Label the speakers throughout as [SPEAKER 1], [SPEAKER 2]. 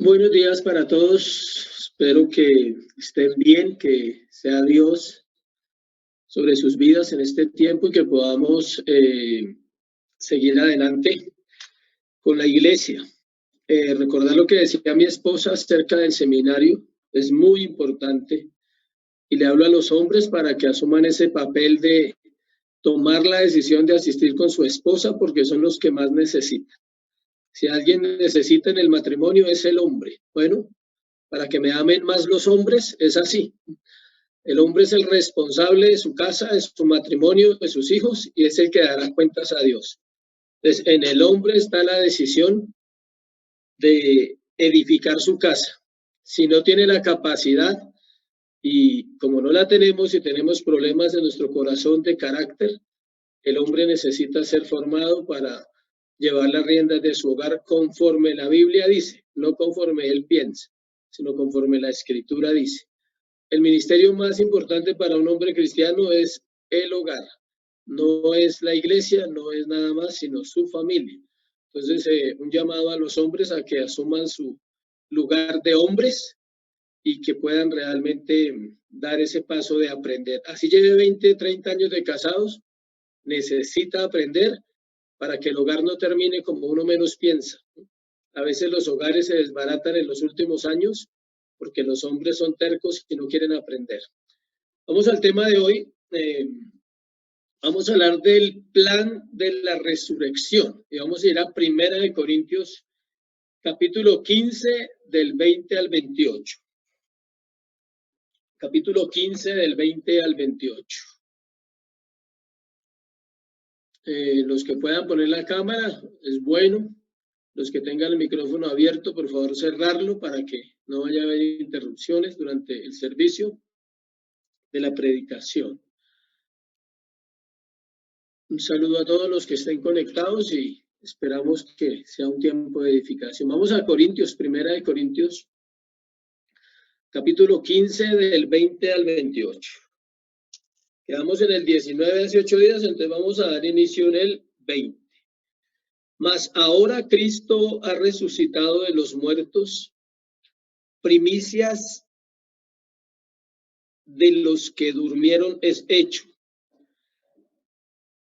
[SPEAKER 1] Buenos días para todos. Espero que estén bien, que sea Dios sobre sus vidas en este tiempo y que podamos seguir adelante con la iglesia. Recordar lo que decía mi esposa acerca del seminario es muy importante y le hablo a los hombres para que asuman ese papel de tomar la decisión de asistir con su esposa porque son los que más necesitan. Si alguien necesita en el matrimonio es el hombre. Bueno, para que me amen más los hombres, es así. El hombre es el responsable de su casa, de su matrimonio, de sus hijos y es el que dará cuentas a Dios. Entonces, en el hombre está la decisión de edificar su casa. Si no tiene la capacidad y como no la tenemos y tenemos problemas en nuestro corazón de carácter, el hombre necesita ser formado para llevar las riendas de su hogar conforme la Biblia dice, no conforme él piensa, sino conforme la Escritura dice. El ministerio más importante para un hombre cristiano es el hogar. No es la iglesia, no es nada más, sino su familia. Entonces, un llamado a los hombres a que asuman su lugar de hombres y que puedan realmente dar ese paso de aprender. Así lleve 20, 30 años de casados, necesita aprender para que el hogar no termine como uno menos piensa. A veces los hogares se desbaratan en los últimos años porque los hombres son tercos y no quieren aprender. Vamos al tema de hoy. Vamos a hablar del plan de la resurrección. Y vamos a ir a Primera de Corintios, capítulo 15, del 20 al 28. Capítulo 15, del 20 al 28. Los que puedan poner la cámara, es bueno. Los que tengan el micrófono abierto, por favor, cerrarlo para que no vaya a haber interrupciones durante el servicio de la predicación. Un saludo a todos los que estén conectados y esperamos que sea un tiempo de edificación. Vamos a Corintios, Primera de Corintios, capítulo 15, del 20 al 28. Quedamos en el 19 hace 8 días, entonces vamos a dar inicio en el 20. Mas ahora Cristo ha resucitado de los muertos, primicias de los que durmieron es hecho.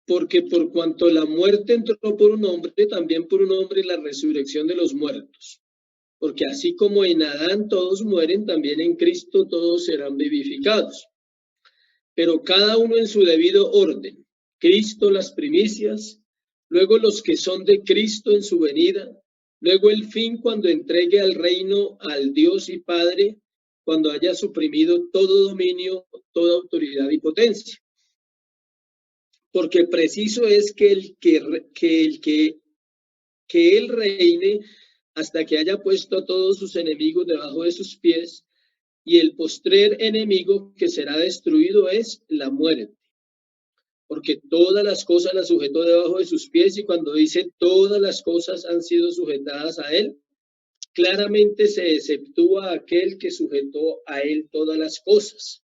[SPEAKER 1] Porque por cuanto la muerte entró por un hombre, también por un hombre la resurrección de los muertos. Porque así como en Adán todos mueren, también en Cristo todos serán vivificados. Pero cada uno en su debido orden. Cristo las primicias, luego los que son de Cristo en su venida, luego el fin cuando entregue al reino al Dios y Padre, cuando haya suprimido todo dominio, toda autoridad y potencia. Porque preciso es que él reine hasta que haya puesto a todos sus enemigos debajo de sus pies, y el postrer enemigo que será destruido es la muerte. Porque todas las cosas las sujetó debajo de sus pies, y cuando dice todas las cosas han sido sujetadas a él, claramente se exceptúa aquel que sujetó a él todas las cosas.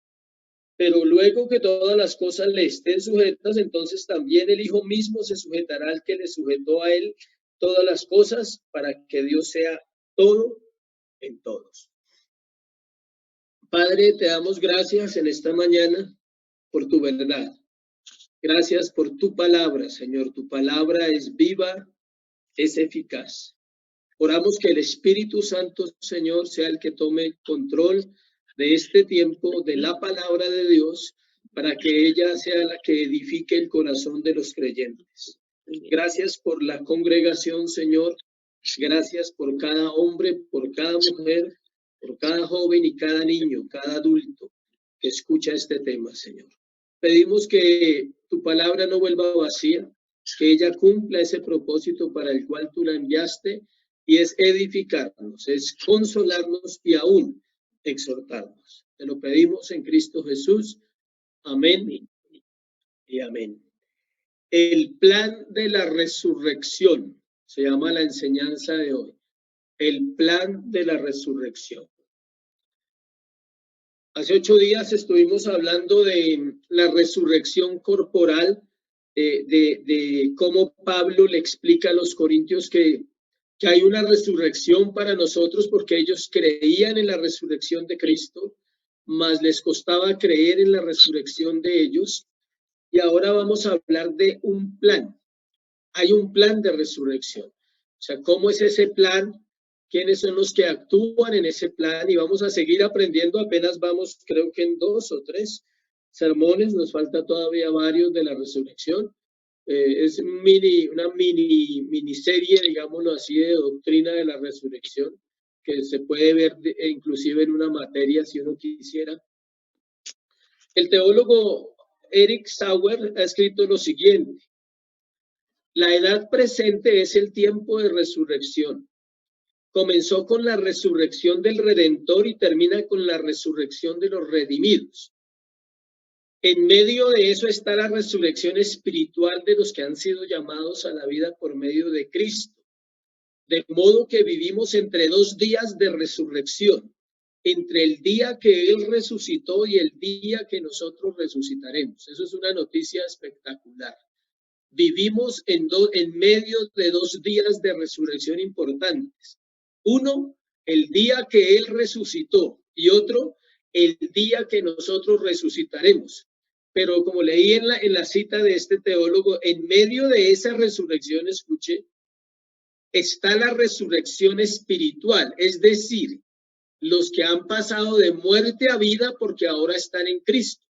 [SPEAKER 1] Pero luego que todas las cosas le estén sujetas, entonces también el Hijo mismo se sujetará al que le sujetó a él todas las cosas, para que Dios sea todo en todos. Padre, te damos gracias en esta mañana por tu verdad. Gracias por tu palabra, Señor. Tu palabra es viva, es eficaz. Oramos que el Espíritu Santo, Señor, sea el que tome control de este tiempo, de la palabra de Dios, para que ella sea la que edifique el corazón de los creyentes. Gracias por la congregación, Señor. Gracias por cada hombre, por cada mujer, por cada joven y cada niño, cada adulto que escucha este tema, Señor. Pedimos que tu palabra no vuelva vacía, que ella cumpla ese propósito para el cual tú la enviaste, y es edificarnos, es consolarnos y aún exhortarnos. Te lo pedimos en Cristo Jesús. Amén y amén. El plan de la resurrección se llama la enseñanza de hoy. El plan de la resurrección. Hace 8 días estuvimos hablando de la resurrección corporal, de cómo Pablo le explica a los corintios que que hay una resurrección para nosotros porque ellos creían en la resurrección de Cristo, mas les costaba creer en la resurrección de ellos. Y ahora vamos a hablar de un plan. Hay un plan de resurrección. O sea, ¿cómo es ese plan? ¿Quiénes son los que actúan en ese plan? Y vamos a seguir aprendiendo. Apenas vamos, creo que en 2 o 3 sermones. Nos falta todavía varios de la resurrección. Es una miniserie, digámoslo así, de doctrina de la resurrección, que se puede ver inclusive en una materia si uno quisiera. El teólogo Eric Sauer ha escrito lo siguiente: la edad presente es el tiempo de resurrección. Comenzó con la resurrección del Redentor y termina con la resurrección de los redimidos. En medio de eso está la resurrección espiritual de los que han sido llamados a la vida por medio de Cristo. De modo que vivimos entre 2 días de resurrección, entre el día que Él resucitó y el día que nosotros resucitaremos. Eso es una noticia espectacular. Vivimos en medio de 2 días de resurrección importantes. Uno, el día que Él resucitó, y otro, el día que nosotros resucitaremos. Pero como leí en la cita de este teólogo, en medio de esa resurrección, escuche, está la resurrección espiritual, es decir, los que han pasado de muerte a vida porque ahora están en Cristo.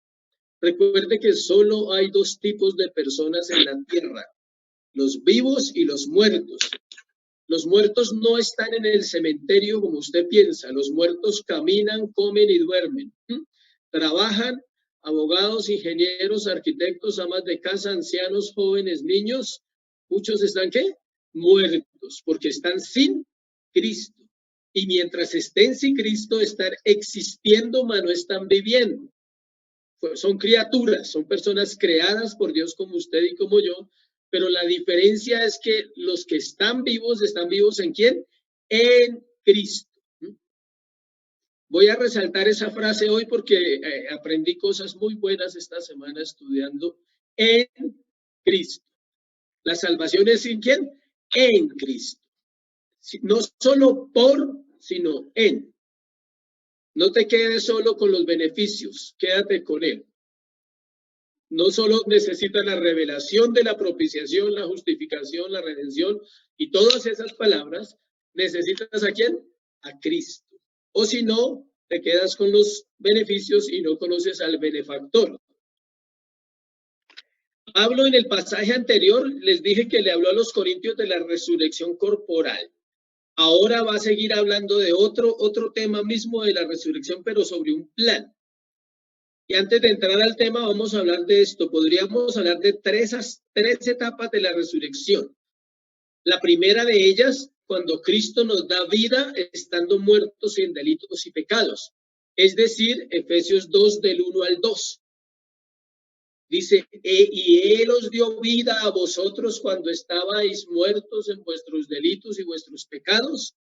[SPEAKER 1] Recuerde que solo hay 2 tipos de personas en la tierra: los vivos y los muertos. Los muertos no están en el cementerio como usted piensa. Los muertos caminan, comen y duermen. Trabajan, abogados, ingenieros, arquitectos, amas de casa, ancianos, jóvenes, niños. Muchos están, ¿qué? Muertos, porque están sin Cristo. Y mientras estén sin Cristo, están existiendo, mas no están viviendo. Son criaturas, son personas creadas por Dios como usted y como yo, pero la diferencia es que los que están vivos ¿en quién? En Cristo. Voy a resaltar esa frase hoy porque aprendí cosas muy buenas esta semana estudiando en Cristo. La salvación es ¿en quién? En Cristo. No solo por, sino en. No te quedes solo con los beneficios, quédate con Él. No solo necesita la revelación de la propiciación, la justificación, la redención y todas esas palabras, necesitas ¿a quién? A Cristo. O si no, te quedas con los beneficios y no conoces al benefactor. Hablo en el pasaje anterior, les dije que le habló a los corintios de la resurrección corporal. Ahora va a seguir hablando de otro tema mismo de la resurrección, pero sobre un plan. Y antes de entrar al tema, vamos a hablar de esto. Podríamos hablar de tres etapas de la resurrección. La primera de ellas, cuando Cristo nos da vida estando muertos en delitos y pecados. Es decir, Efesios 2 del 1 al 2. Dice, y Él os dio vida a vosotros cuando estabais muertos en vuestros delitos y vuestros pecados,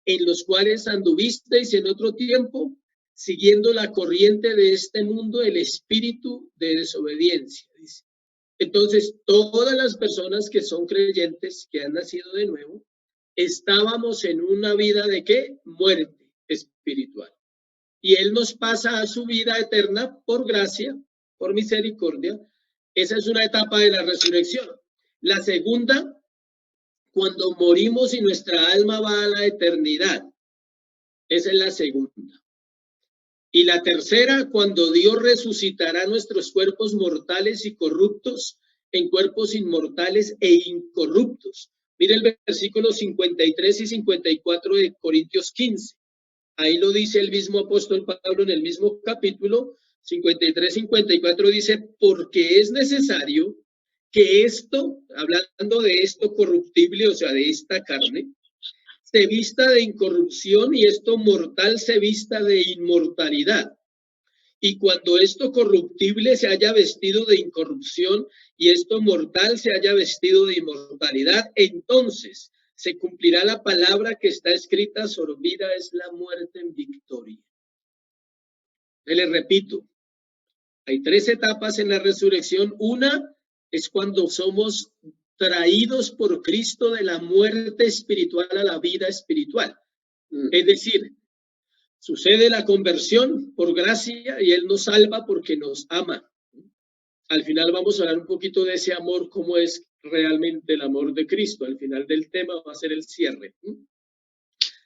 [SPEAKER 1] en los cuales anduvisteis en otro tiempo, siguiendo la corriente de este mundo, el espíritu de desobediencia. Dice. Entonces, todas las personas que son creyentes, que han nacido de nuevo, estábamos en una vida de ¿qué? Muerte espiritual. Y Él nos pasa a su vida eterna por gracia, por misericordia. Esa es una etapa de la resurrección. La segunda, cuando morimos y nuestra alma va a la eternidad. Esa es la segunda. Y la tercera, cuando Dios resucitará nuestros cuerpos mortales y corruptos en cuerpos inmortales e incorruptos. Mire el versículo 53 y 54 de Corintios 15. Ahí lo dice el mismo apóstol Pablo en el mismo capítulo 53-54, dice, porque es necesario que esto, hablando de esto corruptible, o sea, de esta carne, se vista de incorrupción y esto mortal se vista de inmortalidad. Y cuando esto corruptible se haya vestido de incorrupción y esto mortal se haya vestido de inmortalidad, entonces se cumplirá la palabra que está escrita: sorbida es la muerte en victoria. Les repito, hay 3 etapas en la resurrección. Una es cuando somos traídos por Cristo de la muerte espiritual a la vida espiritual. Es decir, sucede la conversión por gracia y Él nos salva porque nos ama. Al final vamos a hablar un poquito de ese amor, cómo es realmente el amor de Cristo. Al final del tema va a ser el cierre.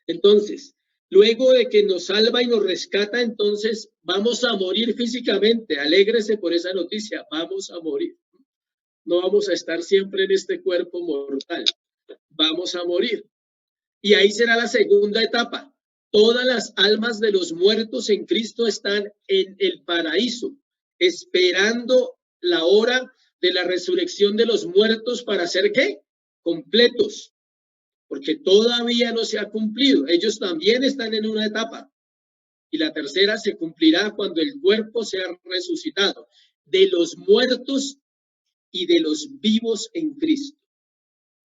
[SPEAKER 1] Entonces, luego de que nos salva y nos rescata, entonces vamos a morir físicamente. Alégrese por esa noticia, vamos a morir. No vamos a estar siempre en este cuerpo mortal. Vamos a morir. Y ahí será la segunda etapa. Todas las almas de los muertos en Cristo están en el paraíso, esperando la hora de la resurrección de los muertos para ser ¿qué? Completos, porque todavía no se ha cumplido. Ellos también están en una etapa. Y la tercera se cumplirá cuando el cuerpo sea resucitado de los muertos y de los vivos en Cristo.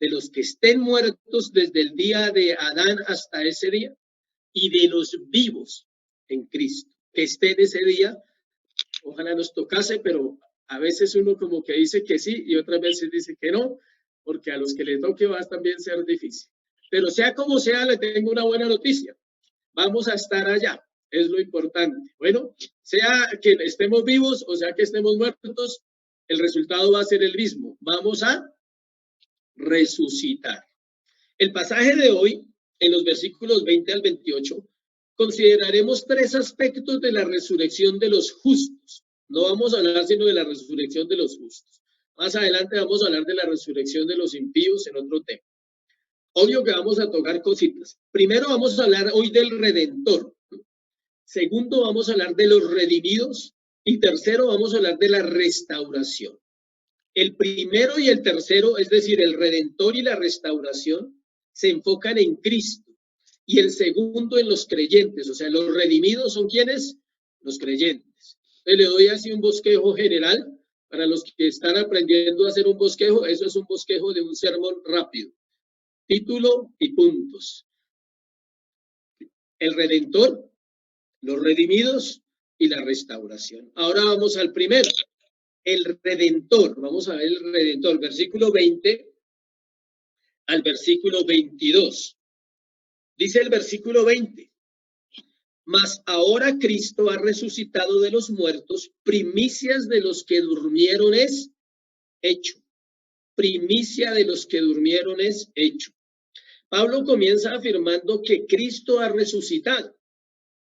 [SPEAKER 1] De los que estén muertos desde el día de Adán hasta ese día y de los vivos en Cristo. Que estén ese día, ojalá nos tocase, pero a veces uno como que dice que sí y otras veces dice que no, porque a los que le toque va a también ser difícil. Pero sea como sea, le tengo una buena noticia. Vamos a estar allá, es lo importante. Bueno, sea que estemos vivos o sea que estemos muertos, el resultado va a ser el mismo. Vamos a resucitar. El pasaje de hoy, en los versículos 20 al 28, consideraremos tres aspectos de la resurrección de los justos. No vamos a hablar sino de la resurrección de los justos. Más adelante vamos a hablar de la resurrección de los impíos en otro tema. Obvio que vamos a tocar cositas. Primero vamos a hablar hoy del Redentor. Segundo vamos a hablar de los redimidos. Y tercero vamos a hablar de la restauración. El primero y el tercero, es decir, el Redentor y la restauración, se enfocan en Cristo. Y el segundo en los creyentes, o sea, los redimidos son ¿quiénes? Los creyentes. Entonces, le doy así un bosquejo general para los que están aprendiendo a hacer un bosquejo. Eso es un bosquejo de un sermón rápido. Título y puntos. El Redentor, los redimidos y la restauración. Ahora vamos al primero. El Redentor, vamos a ver el Redentor, versículo 20 al versículo 22. Dice el versículo 20, mas ahora Cristo ha resucitado de los muertos, primicias de los que durmieron es hecho. Primicia de los que durmieron es hecho. Pablo comienza afirmando que Cristo ha resucitado,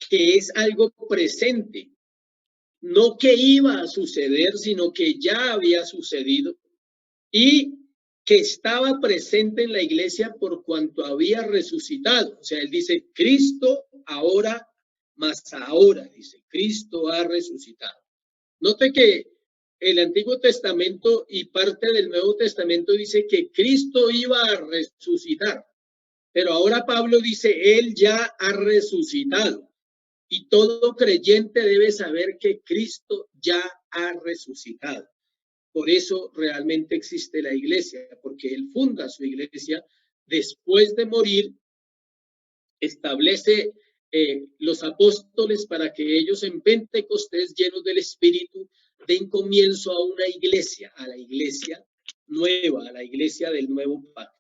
[SPEAKER 1] que es algo presente. No que iba a suceder, sino que ya había sucedido y que estaba presente en la iglesia por cuanto había resucitado. O sea, él dice, Cristo ahora, más ahora, dice, Cristo ha resucitado. Note que el Antiguo Testamento y parte del Nuevo Testamento dice que Cristo iba a resucitar, pero ahora Pablo dice, él ya ha resucitado. Y todo creyente debe saber que Cristo ya ha resucitado. Por eso realmente existe la iglesia, porque Él funda su iglesia después de morir, establece los apóstoles para que ellos en Pentecostés, llenos del Espíritu, den comienzo a una iglesia, a la iglesia nueva, a la iglesia del nuevo pacto.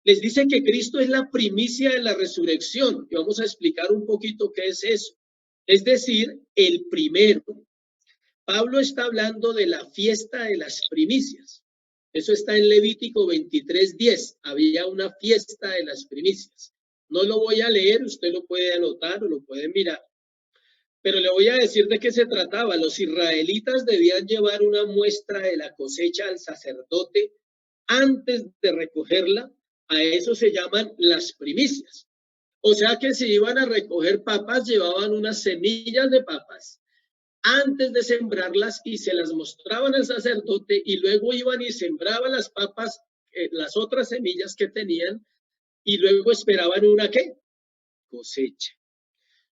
[SPEAKER 1] Les dice que Cristo es la primicia de la resurrección, y vamos a explicar un poquito qué es eso. Es decir, el primero. Pablo está hablando de la fiesta de las primicias. Eso está en Levítico 23:10. Había una fiesta de las primicias. No lo voy a leer, usted lo puede anotar o lo puede mirar. Pero le voy a decir de qué se trataba. Los israelitas debían llevar una muestra de la cosecha al sacerdote antes de recogerla. A eso se llaman las primicias. O sea que si iban a recoger papas, llevaban unas semillas de papas antes de sembrarlas y se las mostraban al sacerdote y luego iban y sembraban las papas, las otras semillas que tenían y luego esperaban una ¿qué? Cosecha.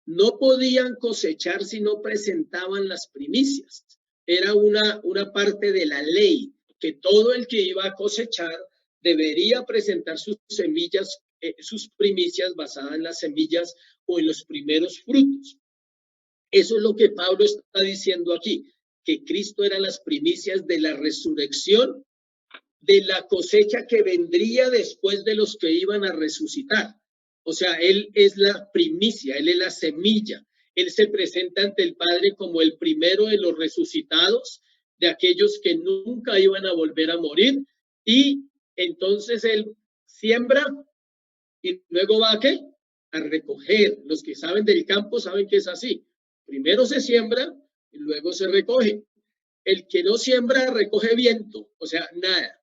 [SPEAKER 1] No podían cosechar si no presentaban las primicias. Era una parte de la ley que todo el que iba a cosechar debería presentar sus semillas, sus primicias basadas en las semillas o en los primeros frutos. Eso es lo que Pablo está diciendo aquí, que Cristo eran las primicias de la resurrección de la cosecha que vendría después de los que iban a resucitar. O sea, Él es la primicia, Él es la semilla. Él se presenta ante el Padre como el primero de los resucitados, de aquellos que nunca iban a volver a morir. Y entonces Él siembra y luego va a ¿qué? A recoger. Los que saben del campo saben que es así. Primero se siembra y luego se recoge. El que no siembra recoge viento, o sea, nada.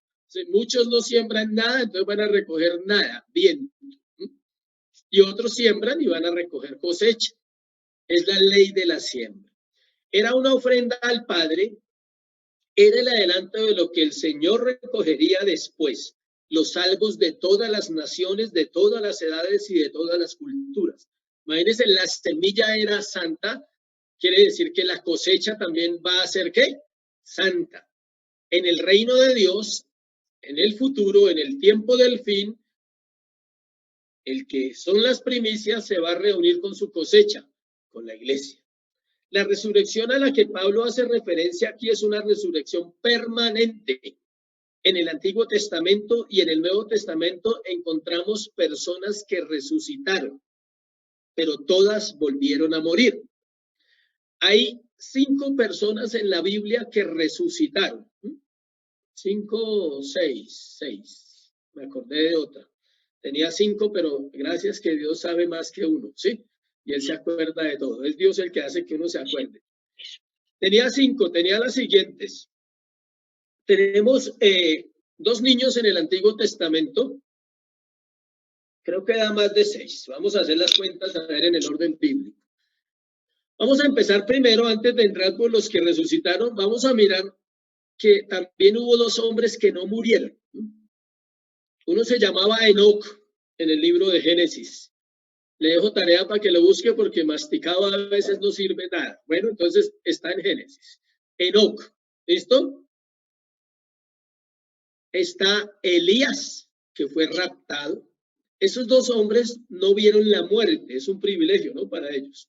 [SPEAKER 1] Muchos no siembran nada, entonces van a recoger nada, viento. Y otros siembran y van a recoger cosecha. Es la ley de la siembra. Era una ofrenda al Padre, era el adelanto de lo que el Señor recogería después, los salvos de todas las naciones, de todas las edades y de todas las culturas. Imagínense, la semilla era santa, quiere decir que la cosecha también va a ser ¿qué? Santa. En el reino de Dios, en el futuro, en el tiempo del fin, el que son las primicias se va a reunir con su cosecha, con la iglesia. La resurrección a la que Pablo hace referencia aquí es una resurrección permanente. En el Antiguo Testamento y en el Nuevo Testamento encontramos personas que resucitaron, pero todas volvieron a morir. Hay 5 personas en la Biblia que resucitaron. 5 o 6, me acordé de otra. Tenía 5, pero gracias que Dios sabe más que uno, ¿sí? Y Él se acuerda de todo. Es Dios el que hace que uno se acuerde. Tenía 5, tenía las siguientes. Tenemos 2 niños en el Antiguo Testamento. Creo que da más de 6. Vamos a hacer las cuentas a ver en el orden bíblico. Vamos a empezar primero, antes de entrar por los que resucitaron, vamos a mirar que también hubo 2 hombres que no murieron. Uno se llamaba Enoc en el libro de Génesis. Le dejo tarea para que lo busque porque masticado a veces no sirve nada. Bueno, entonces está en Génesis. Enoc, ¿listo? Está Elías, que fue raptado. Esos 2 hombres no vieron la muerte, es un privilegio, ¿no? Para ellos.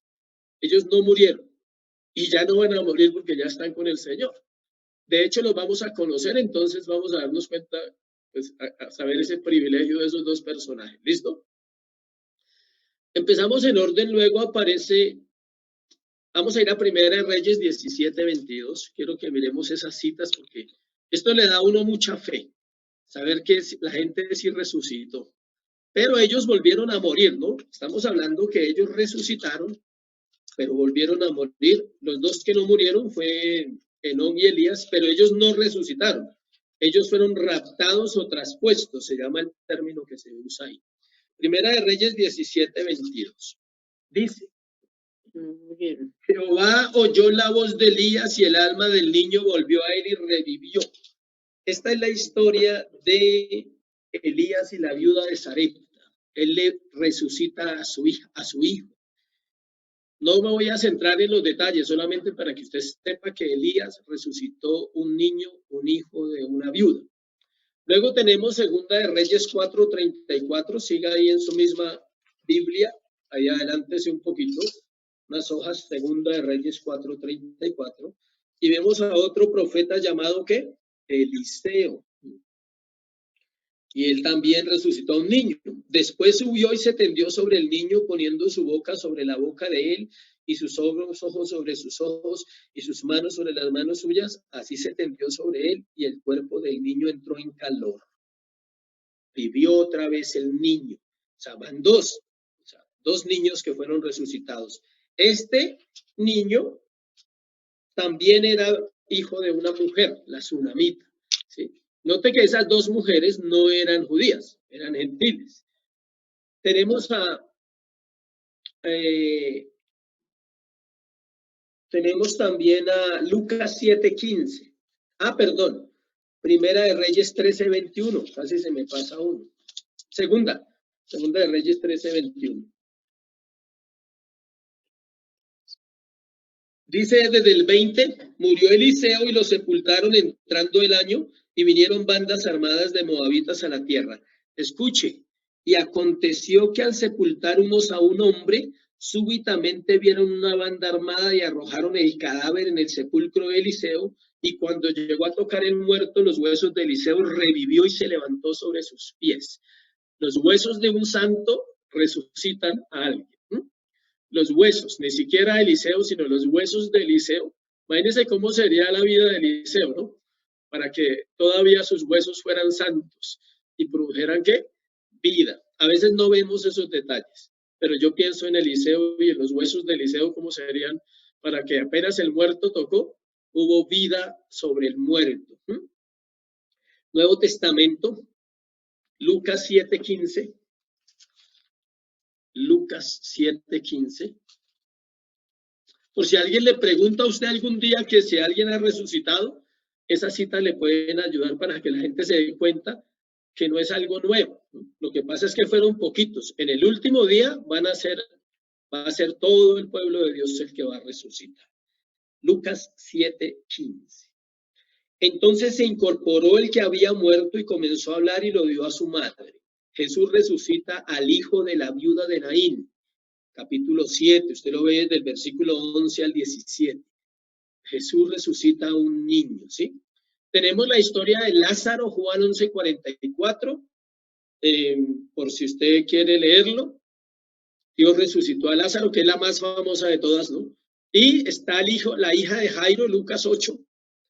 [SPEAKER 1] Ellos no murieron y ya no van a morir porque ya están con el Señor. De hecho, los vamos a conocer, entonces vamos a darnos cuenta, pues, a saber ese privilegio de esos 2 personajes. ¿Listo? Empezamos en orden, luego aparece, vamos a ir a Primera de Reyes 17:22. Quiero que miremos esas citas porque esto le da a uno mucha fe, saber que la gente sí resucitó. Pero ellos volvieron a morir, ¿no? Estamos hablando que ellos resucitaron, pero volvieron a morir. Los 2 que no murieron fue Enoc y Elías, pero ellos no resucitaron. Ellos fueron raptados o traspuestos, se llama el término que se usa ahí. Primera de Reyes 17:22. Dice, Jehová oyó la voz de Elías y el alma del niño volvió a él y revivió. Esta es la historia de Elías y la viuda de Sarepta. Él le resucita a su hija, a su hijo. No me voy a centrar en los detalles, solamente para que usted sepa que Elías resucitó un niño, un hijo de una viuda. Luego tenemos Segunda de Reyes 4:34, siga ahí en su misma Biblia, ahí adelántese un poquito, unas hojas, Segunda de Reyes 4:34, y vemos a otro profeta llamado, ¿qué? Eliseo. Y él también resucitó a un niño. Después subió y se tendió sobre el niño, poniendo su boca sobre la boca de él, y sus ojos sobre sus ojos, y sus manos sobre las manos suyas. Así se tendió sobre él, y el cuerpo del niño entró en calor. Vivió otra vez el niño. O sea, van 2. O sea, 2 niños que fueron resucitados. Este niño también era hijo de una mujer, la Sunamita, ¿sí? Note que esas 2 mujeres no eran judías, eran gentiles. Tenemos también a Lucas 7:15. Perdón. Primera de Reyes 13:21. Casi se me pasa uno. Segunda de Reyes 13:21. Dice desde el 20, murió Eliseo y lo sepultaron entrando el año y vinieron bandas armadas de moabitas a la tierra. Escuche, y aconteció que al sepultar unos a un hombre, súbitamente vieron una banda armada y arrojaron el cadáver en el sepulcro de Eliseo, y cuando llegó a tocar el muerto, los huesos de Eliseo, revivió y se levantó sobre sus pies. Los huesos de un santo resucitan a alguien. Los huesos, ni siquiera Eliseo, sino los huesos de Eliseo. Imagínense cómo sería la vida de Eliseo, ¿no? Para que todavía sus huesos fueran santos y produjeran, ¿qué? Vida. A veces no vemos esos detalles, pero yo pienso en Eliseo y en los huesos de Eliseo, cómo serían para que apenas el muerto tocó, hubo vida sobre el muerto. Nuevo Testamento, Lucas 7:15. Lucas 7:15. Por si alguien le pregunta a usted algún día que si alguien ha resucitado, esas citas le pueden ayudar para que la gente se dé cuenta que no es algo nuevo. Lo que pasa es que fueron poquitos. En el último día va a ser todo el pueblo de Dios el que va a resucitar. Lucas 7:15. Entonces se incorporó el que había muerto y comenzó a hablar y lo dio a su madre. Jesús resucita al hijo de la viuda de Naín. Capítulo 7, usted lo ve desde el versículo 11 al 17. Jesús resucita a un niño, ¿sí? Tenemos la historia de Lázaro, Juan 11:44, por si usted quiere leerlo. Dios resucitó a Lázaro, que es la más famosa de todas, ¿no? Y está la hija de Jairo, Lucas 8.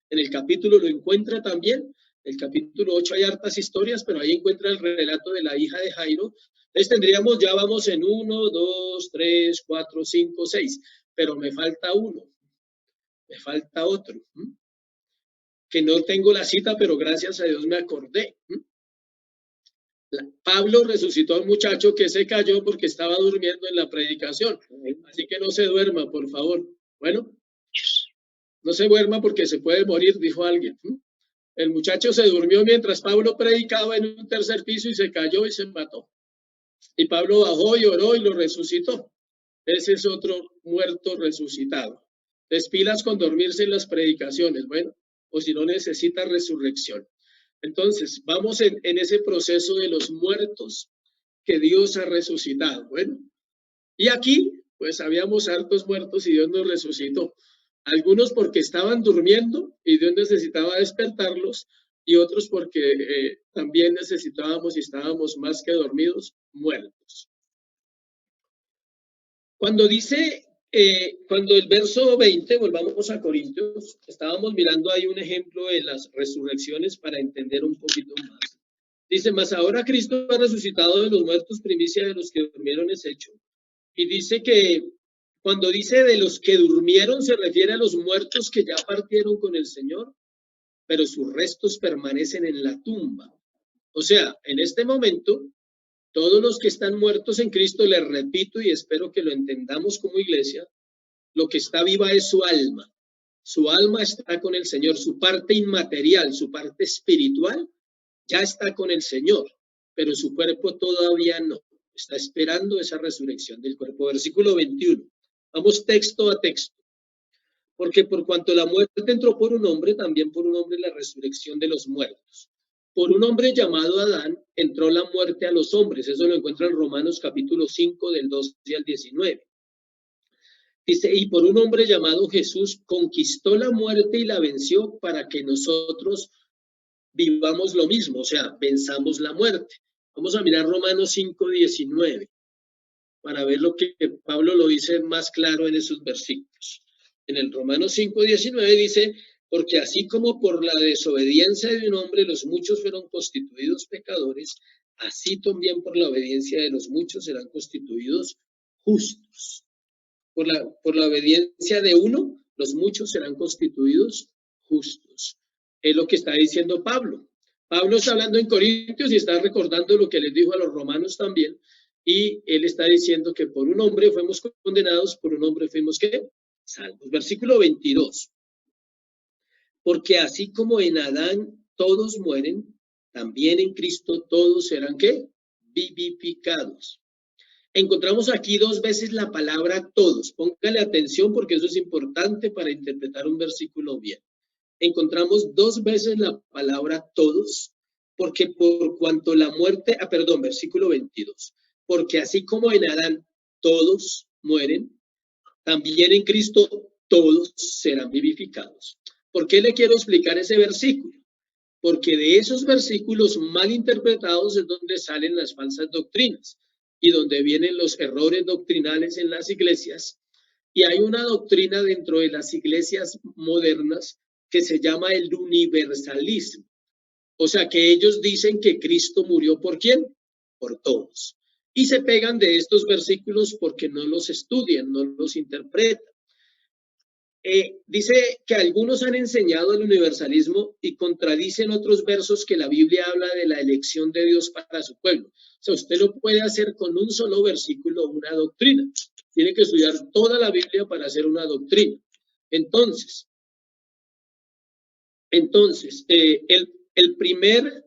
[SPEAKER 1] En el capítulo lo encuentra también. En el capítulo 8 hay hartas historias, pero ahí encuentra el relato de la hija de Jairo. Entonces tendríamos, ya vamos en 1, 2, 3, 4, 5, 6, pero me falta uno, me falta otro, que no tengo la cita, pero gracias a Dios me acordé. Pablo resucitó a un muchacho que se cayó porque estaba durmiendo en la predicación, así que no se duerma, por favor. Bueno, no se duerma porque se puede morir, dijo alguien. El muchacho se durmió mientras Pablo predicaba en un tercer piso y se cayó y se mató. Y Pablo bajó y oró y lo resucitó. Ese es otro muerto resucitado. Despilas con dormirse en las predicaciones, bueno, o si no necesita resurrección. Entonces, vamos en ese proceso de los muertos que Dios ha resucitado. Bueno, y aquí, pues habíamos hartos muertos y Dios nos resucitó. Algunos porque estaban durmiendo y Dios necesitaba despertarlos, y otros porque también necesitábamos y estábamos más que dormidos, muertos. Cuando dice, cuando el verso 20, volvamos a Corintios, estábamos mirando ahí un ejemplo de las resurrecciones para entender un poquito más. Dice, mas ahora Cristo ha resucitado de los muertos, primicia de los que durmieron es hecho. Y dice que cuando dice de los que durmieron se refiere a los muertos que ya partieron con el Señor, pero sus restos permanecen en la tumba. O sea, en este momento, todos los que están muertos en Cristo, les repito y espero que lo entendamos como iglesia, lo que está viva es su alma. Su alma está con el Señor, su parte inmaterial, su parte espiritual ya está con el Señor, pero su cuerpo todavía no. Está esperando esa resurrección del cuerpo. Versículo 21. Vamos texto a texto. Porque por cuanto la muerte entró por un hombre, también por un hombre la resurrección de los muertos. Por un hombre llamado Adán entró la muerte a los hombres. Eso lo encuentra en Romanos capítulo 5 del 12 al 19. Dice, y por un hombre llamado Jesús conquistó la muerte y la venció para que nosotros vivamos lo mismo, o sea, venzamos la muerte. Vamos a mirar Romanos 5:19 para ver lo que Pablo lo dice más claro en esos versículos. En el Romanos 5:19 dice, porque así como por la desobediencia de un hombre los muchos fueron constituidos pecadores, así también por la obediencia de los muchos serán constituidos justos. Por la obediencia de uno, los muchos serán constituidos justos. Es lo que está diciendo Pablo. Pablo está hablando en Corintios y está recordando lo que les dijo a los romanos también. Y él está diciendo que por un hombre fuimos condenados, por un hombre fuimos, ¿qué? Salvos. Versículo 22. Porque así como en Adán todos mueren, también en Cristo todos serán, ¿qué? Vivificados. Encontramos aquí 2 veces la palabra todos. Póngale atención porque eso es importante para interpretar un versículo bien. Encontramos 2 veces la palabra todos, porque por cuanto la muerte, versículo 22. Porque así como en Adán todos mueren, también en Cristo todos serán vivificados. ¿Por qué le quiero explicar ese versículo? Porque de esos versículos mal interpretados es donde salen las falsas doctrinas y donde vienen los errores doctrinales en las iglesias. Y hay una doctrina dentro de las iglesias modernas que se llama el universalismo. O sea, que ellos dicen que Cristo murió ¿por quién? Por todos. Y se pegan de estos versículos porque no los estudian, no los interpretan. Dice que algunos han enseñado el universalismo y contradicen otros versos que la Biblia habla de la elección de Dios para su pueblo. O sea, usted no puede hacer con un solo versículo una doctrina. Tiene que estudiar toda la Biblia para hacer una doctrina. Entonces, el primero,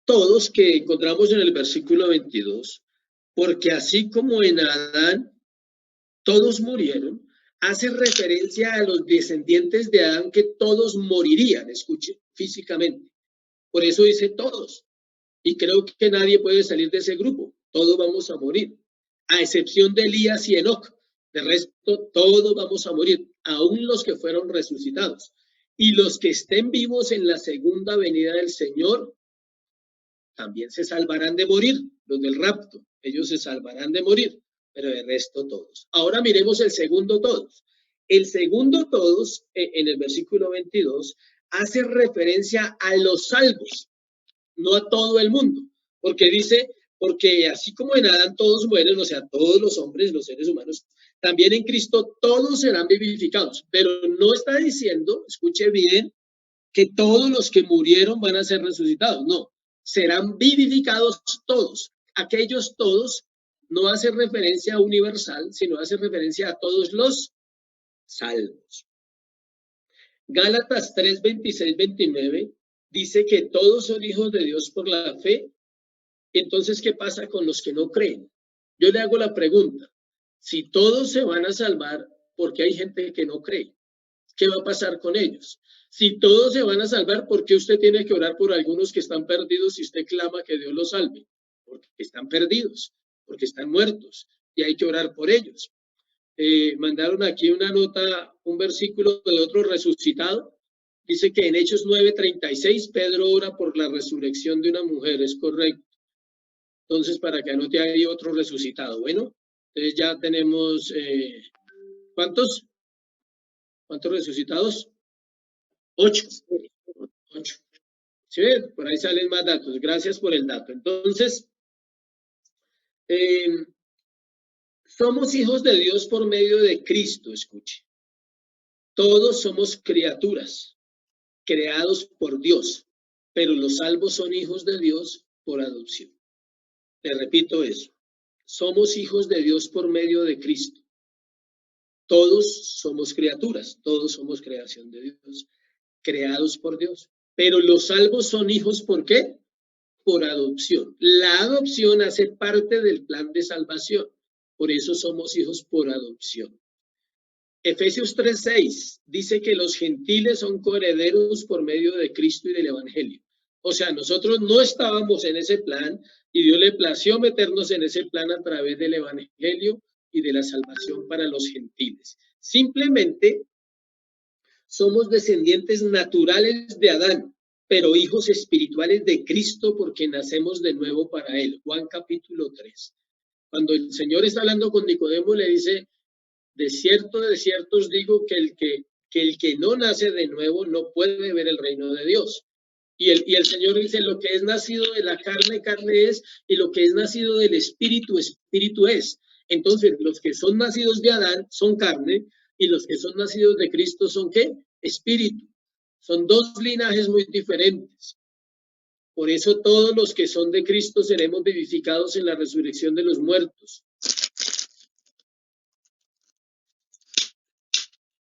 [SPEAKER 1] todos que encontramos en el versículo 22, porque así como en Adán todos murieron, hace referencia a los descendientes de Adán que todos morirían, escuche, físicamente. Por eso dice todos. Y creo que nadie puede salir de ese grupo. Todos vamos a morir, a excepción de Elías y Enoc. De resto, todos vamos a morir, aún los que fueron resucitados. Y los que estén vivos en la segunda venida del Señor también se salvarán de morir, los del rapto. Ellos se salvarán de morir, pero de resto todos. Ahora miremos el segundo todos. El segundo todos, en el versículo 22, hace referencia a los salvos, no a todo el mundo, porque dice, porque así como en Adán todos mueren, o sea, todos los hombres, los seres humanos, también en Cristo todos serán vivificados, pero no está diciendo, escuche bien, que todos los que murieron van a ser resucitados, no, serán vivificados todos. Aquellos todos no hace referencia a universal, sino hace referencia a todos los salvos. Gálatas 3, 26, 29 dice que todos son hijos de Dios por la fe. Entonces, ¿qué pasa con los que no creen? Yo le hago la pregunta, si todos se van a salvar, ¿por qué hay gente que no cree? ¿Qué va a pasar con ellos? Si todos se van a salvar, ¿por qué usted tiene que orar por algunos que están perdidos y usted clama que Dios los salve? Porque están perdidos, porque están muertos y hay que orar por ellos. Mandaron aquí una nota, un versículo de otro resucitado. Dice que en Hechos 9:36 Pedro ora por la resurrección de una mujer, es correcto. Entonces, para que anote ahí otro resucitado. Bueno, entonces ya tenemos, ¿cuántos? ¿Cuántos resucitados? 8. 8. ¿Sí ven? Por ahí salen más datos. Gracias por el dato. Entonces, somos hijos de Dios por medio de Cristo, escuche. Todos somos criaturas creados por Dios, pero los salvos son hijos de Dios por adopción. Le repito eso. Somos hijos de Dios por medio de Cristo. Todos somos criaturas, todos somos creación de Dios, creados por Dios. Pero los salvos son hijos, ¿por qué? Por adopción. La adopción hace parte del plan de salvación. Por eso somos hijos por adopción. Efesios 3:6 dice que los gentiles son coherederos por medio de Cristo y del Evangelio. O sea, nosotros no estábamos en ese plan y Dios le plació meternos en ese plan a través del Evangelio y de la salvación para los gentiles. Simplemente somos descendientes naturales de Adán, pero hijos espirituales de Cristo porque nacemos de nuevo para Él. Juan capítulo 3. Cuando el Señor está hablando con Nicodemo, le dice, de cierto os digo que el que no nace de nuevo no puede ver el reino de Dios. Y el Señor dice, lo que es nacido de la carne, carne es, y lo que es nacido del espíritu, espíritu es. Entonces, los que son nacidos de Adán son carne, y los que son nacidos de Cristo son ¿qué? Espíritu. Son dos linajes muy diferentes. Por eso todos los que son de Cristo seremos vivificados en la resurrección de los muertos.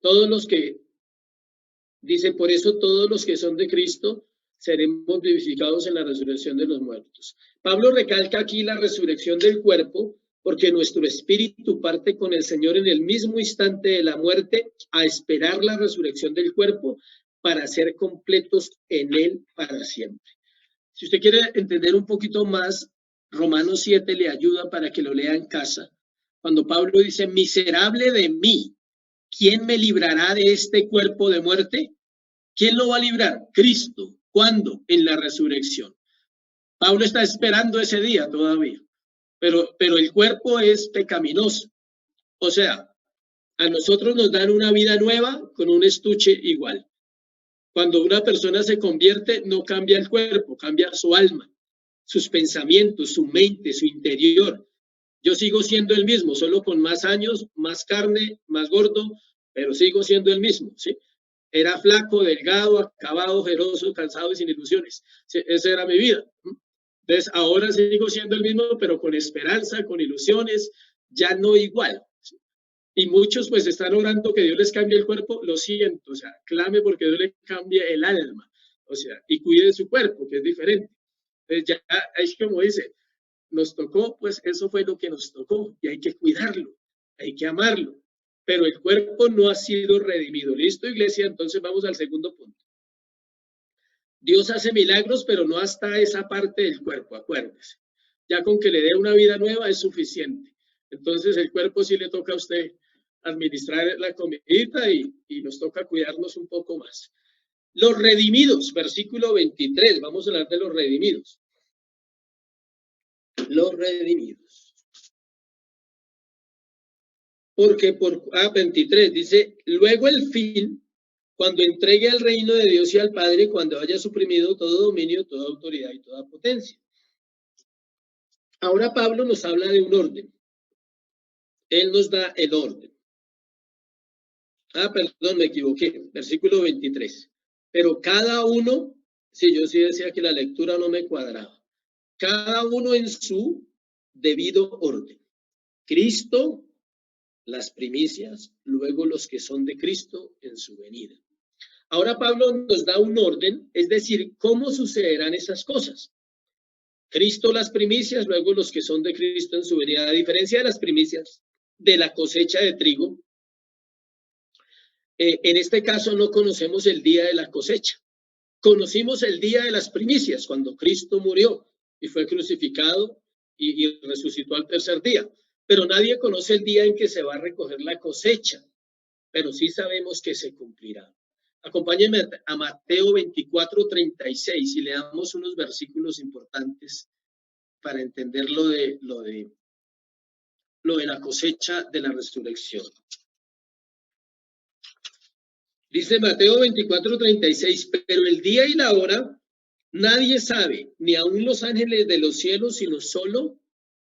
[SPEAKER 1] Todos los que, dice, por eso todos los que son de Cristo seremos vivificados en la resurrección de los muertos. Pablo recalca aquí la resurrección del cuerpo, porque nuestro espíritu parte con el Señor en el mismo instante de la muerte a esperar la resurrección del cuerpo para ser completos en Él para siempre. Si usted quiere entender un poquito más Romanos 7 le ayuda para que lo lea en casa. Cuando Pablo dice, miserable de mí, ¿quién me librará de este cuerpo de muerte? ¿Quién lo va a librar? Cristo. ¿Cuándo? En la resurrección. Pablo está esperando ese día todavía, pero el cuerpo es pecaminoso. O sea, a nosotros nos dan una vida nueva con un estuche igual. Cuando una persona se convierte, no cambia el cuerpo, cambia su alma, sus pensamientos, su mente, su interior. Yo sigo siendo el mismo, solo con más años, más carne, más gordo, pero sigo siendo el mismo, ¿sí? Era flaco, delgado, acabado, ojeroso, cansado y sin ilusiones. Esa era mi vida. Entonces, ahora sigo siendo el mismo, pero con esperanza, con ilusiones, ya no igual. Y muchos pues están orando que Dios les cambie el cuerpo, lo siento, o sea, clame porque Dios le cambie el alma, o sea, y cuide su cuerpo, que es diferente. Entonces ya es como dice, nos tocó, pues eso fue lo que nos tocó y hay que cuidarlo, hay que amarlo, pero el cuerpo no ha sido redimido. ¿Listo, iglesia? Entonces vamos al segundo punto. Dios hace milagros, pero no hasta esa parte del cuerpo, acuérdese. Ya con que le dé una vida nueva es suficiente. Entonces el cuerpo sí le toca a usted administrar la comidita y nos toca cuidarnos un poco más. Los redimidos, versículo 23, vamos a hablar de los redimidos. Los redimidos. Porque 23 dice, luego el fin, cuando entregue el reino de Dios y al Padre, cuando haya suprimido todo dominio, toda autoridad y toda potencia. Ahora Pablo nos habla de un orden. Él nos da el orden. Perdón, me equivoqué. Versículo 23. Pero cada uno, sí, yo sí decía que la lectura no me cuadraba. Cada uno en su debido orden. Cristo, las primicias, luego los que son de Cristo en su venida. Ahora Pablo nos da un orden, es decir, cómo sucederán esas cosas. Cristo las primicias, luego los que son de Cristo en su venida. A diferencia de las primicias de la cosecha de trigo, en este caso no conocemos el día de la cosecha. Conocimos el día de las primicias, cuando Cristo murió y fue crucificado y resucitó al tercer día. Pero nadie conoce el día en que se va a recoger la cosecha, pero sí sabemos que se cumplirá. Acompáñenme a Mateo 24:36 y leamos unos versículos importantes para entender lo de la cosecha de la resurrección. Dice Mateo 24:36, pero el día y la hora nadie sabe, ni aun los ángeles de los cielos, sino solo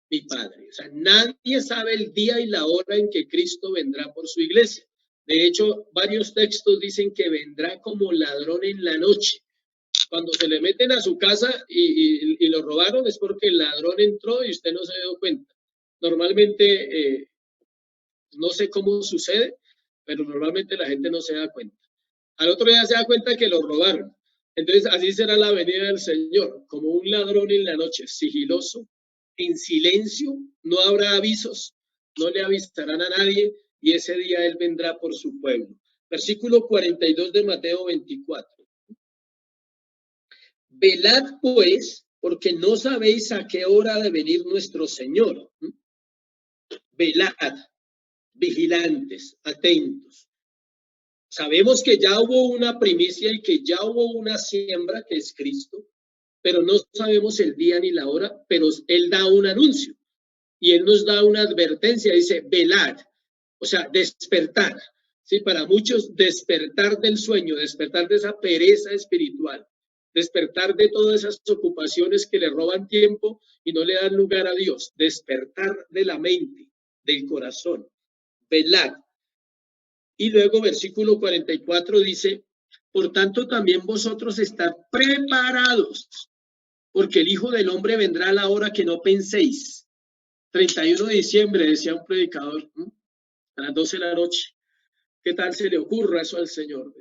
[SPEAKER 1] mi Padre. O sea, nadie sabe el día y la hora en que Cristo vendrá por su iglesia. De hecho, varios textos dicen que vendrá como ladrón en la noche. Cuando se le meten a su casa y lo robaron es porque el ladrón entró y usted no se dio cuenta. Normalmente, no sé cómo sucede, pero normalmente la gente no se da cuenta. Al otro día se da cuenta que lo robaron. Entonces así será la venida del Señor, como un ladrón en la noche, sigiloso, en silencio, no habrá avisos, no le avisarán a nadie y ese día Él vendrá por su pueblo. Versículo 42 de Mateo 24. Velad pues, porque no sabéis a qué hora ha de venir nuestro Señor. Velad, vigilantes, atentos. Sabemos que ya hubo una primicia y que ya hubo una siembra que es Cristo, pero no sabemos el día ni la hora, pero Él da un anuncio y Él nos da una advertencia, dice, velad, o sea, despertar. Sí, para muchos despertar del sueño, despertar de esa pereza espiritual, despertar de todas esas ocupaciones que le roban tiempo y no le dan lugar a Dios, despertar de la mente, del corazón, velad. Y luego versículo 44 dice, por tanto también vosotros estad preparados, porque el Hijo del Hombre vendrá a la hora que no penséis. 31 de diciembre, decía un predicador, a las 12 de la noche. ¿Qué tal se le ocurra eso al Señor?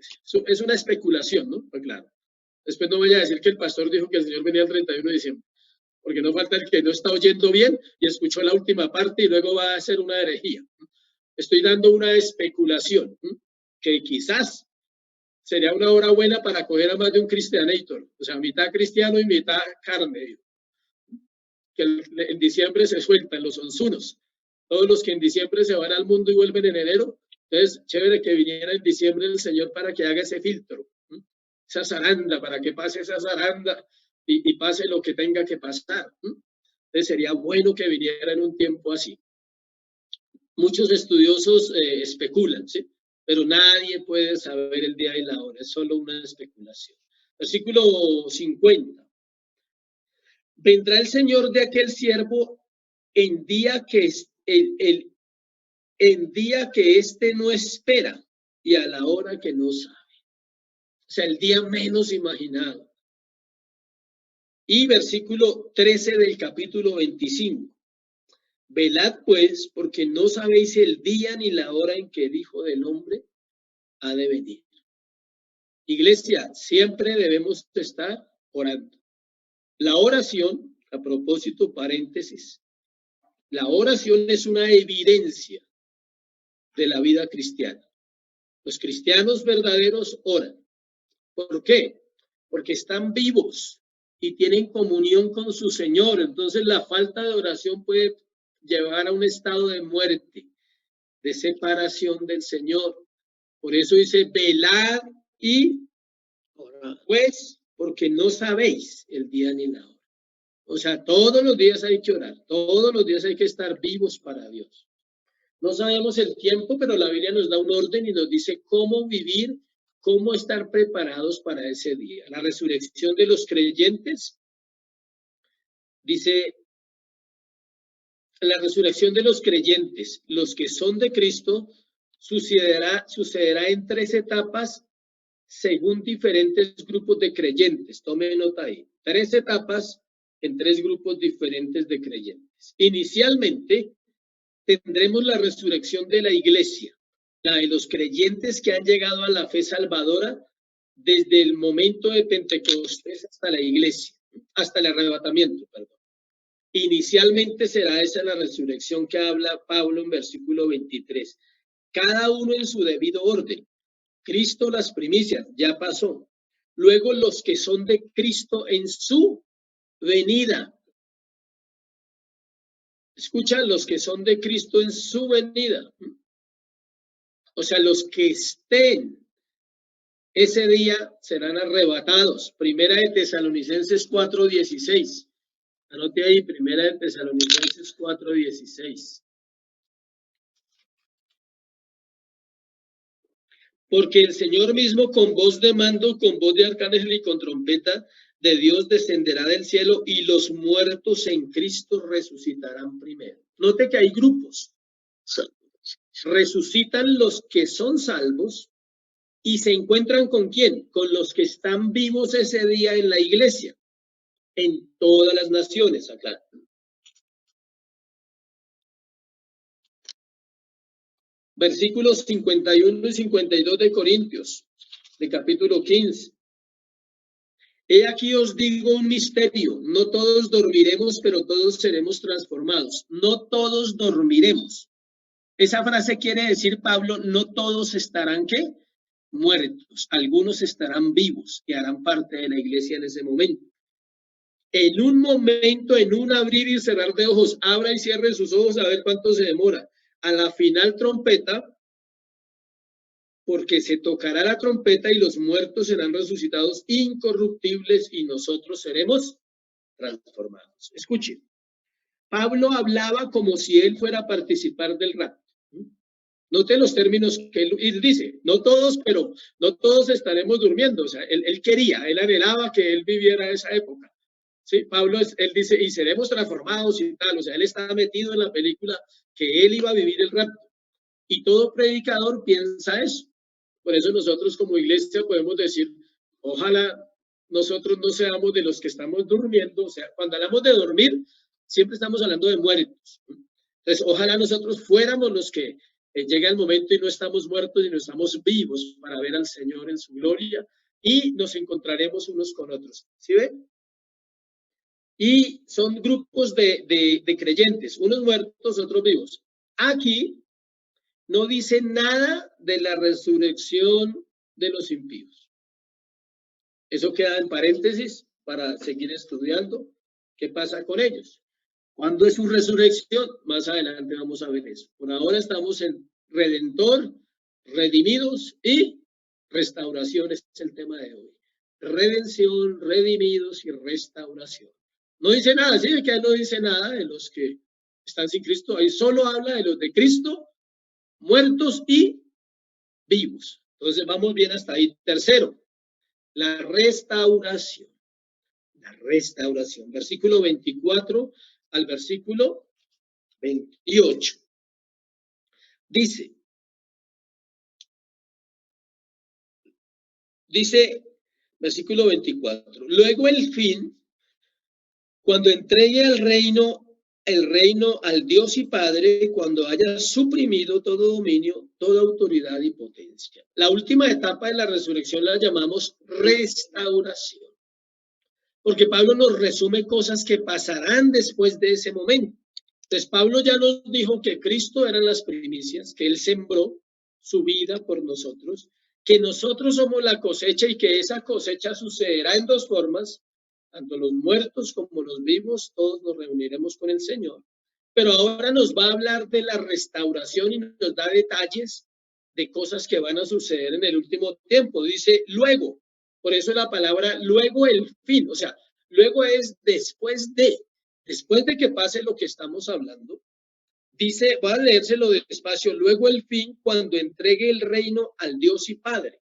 [SPEAKER 1] Es una especulación, ¿no? Pues claro. Después no vaya a decir que el pastor dijo que el Señor venía el 31 de diciembre, porque no falta el que no está oyendo bien y escuchó la última parte y luego va a hacer una herejía. Estoy dando una especulación, que quizás sería una hora buena para coger a más de un cristianator, o sea, mitad cristiano y mitad carne. que en diciembre se sueltan los onzunos. Todos los que en diciembre se van al mundo y vuelven en enero. Entonces, chévere que viniera en diciembre el Señor para que haga ese filtro, esa zaranda, para que pase esa zaranda y pase lo que tenga que pasar. Entonces, sería bueno que viniera en un tiempo así. Muchos estudiosos especulan, ¿sí? Pero nadie puede saber el día y la hora, es solo una especulación. Versículo 50. Vendrá el Señor de aquel siervo en día que en día que éste no espera y a la hora que no sabe. O sea, el día menos imaginado. Y versículo 13 del capítulo 25. Velad pues, porque no sabéis el día ni la hora en que el Hijo del Hombre ha de venir. Iglesia, siempre debemos estar orando. La oración, a propósito, paréntesis, la oración es una evidencia de la vida cristiana. Los cristianos verdaderos oran. ¿Por qué? Porque están vivos y tienen comunión con su Señor. Entonces la falta de oración puede llevar a un estado de muerte, de separación del Señor. Por eso dice, velad y orad, pues, porque no sabéis el día ni la hora. O sea, todos los días hay que orar, todos los días hay que estar vivos para Dios. No sabemos el tiempo, pero la Biblia nos da un orden y nos dice cómo vivir, cómo estar preparados para ese día. La resurrección de los creyentes, dice, la resurrección de los creyentes, los que son de Cristo, sucederá en 3 etapas según diferentes grupos de creyentes. Tome nota ahí. 3 etapas en 3 grupos diferentes de creyentes. Inicialmente, tendremos la resurrección de la iglesia, la de los creyentes que han llegado a la fe salvadora desde el momento de Pentecostés hasta la iglesia, hasta el arrebatamiento, perdón. Inicialmente será esa la resurrección que habla Pablo en versículo 23. Cada uno en su debido orden. Cristo las primicias, ya pasó. Luego los que son de Cristo en su venida. Escucha, los que son de Cristo en su venida. O sea, los que estén ese día serán arrebatados. Primera de Tesalonicenses 4:16. Anote ahí, Primera de Tesalonicenses 4:16. Porque el Señor mismo con voz de mando, con voz de arcángel y con trompeta de Dios descenderá del cielo y los muertos en Cristo resucitarán primero. Note que hay grupos. Resucitan los que son salvos y se encuentran ¿con quién? Con los que están vivos ese día en la iglesia, en todas las naciones, aclaro. Versículos 51 y 52 de Corintios, de capítulo 15. He aquí os digo un misterio, no todos dormiremos, pero todos seremos transformados. No todos dormiremos. Esa frase quiere decir, Pablo, no todos estarán, ¿qué? Muertos. Algunos estarán vivos y harán parte de la iglesia en ese momento. En un momento, en un abrir y cerrar de ojos, abra y cierre sus ojos a ver cuánto se demora. A la final trompeta, porque se tocará la trompeta y los muertos serán resucitados incorruptibles y nosotros seremos transformados. Escuchen, Pablo hablaba como si él fuera a participar del rapto. Note los términos que él dice, no todos, pero no todos estaremos durmiendo. O sea, él quería, él anhelaba que él viviera esa época. Sí, Pablo, él dice, y seremos transformados y tal. O sea, él está metido en la película que él iba a vivir el rapto. Y todo predicador piensa eso. Por eso nosotros como iglesia podemos decir, ojalá nosotros no seamos de los que estamos durmiendo. O sea, cuando hablamos de dormir, siempre estamos hablando de muertos. Entonces, ojalá nosotros fuéramos los que llega el momento y no estamos muertos y no estamos vivos para ver al Señor en su gloria y nos encontraremos unos con otros. ¿Sí ven? Y son grupos de creyentes, unos muertos, otros vivos. Aquí no dice nada de la resurrección de los impíos. Eso queda en paréntesis para seguir estudiando qué pasa con ellos. ¿Cuándo es su resurrección? Más adelante vamos a ver eso. Por ahora estamos en Redentor, redimidos y restauración es el tema de hoy. Redención, redimidos y restauración. No dice nada, sí, que no dice nada de los que están sin Cristo. Ahí solo habla de los de Cristo, muertos y vivos. Entonces vamos bien hasta ahí. Tercero, la restauración. La restauración. Versículo 24 al versículo 28. Dice, versículo 24, luego el fin, cuando entregue el reino al Dios y Padre, cuando haya suprimido todo dominio, toda autoridad y potencia. La última etapa de la resurrección la llamamos restauración, porque Pablo nos resume cosas que pasarán después de ese momento. Entonces Pablo ya nos dijo que Cristo eran las primicias, que él sembró su vida por nosotros, que nosotros somos la cosecha y que esa cosecha sucederá en dos formas, tanto los muertos como los vivos, todos nos reuniremos con el Señor. Pero ahora nos va a hablar de la restauración y nos da detalles de cosas que van a suceder en el último tiempo. Dice luego, por eso la palabra luego el fin, o sea, luego es después de que pase lo que estamos hablando. Dice, voy a leérselo despacio, luego el fin, cuando entregue el reino al Dios y Padre.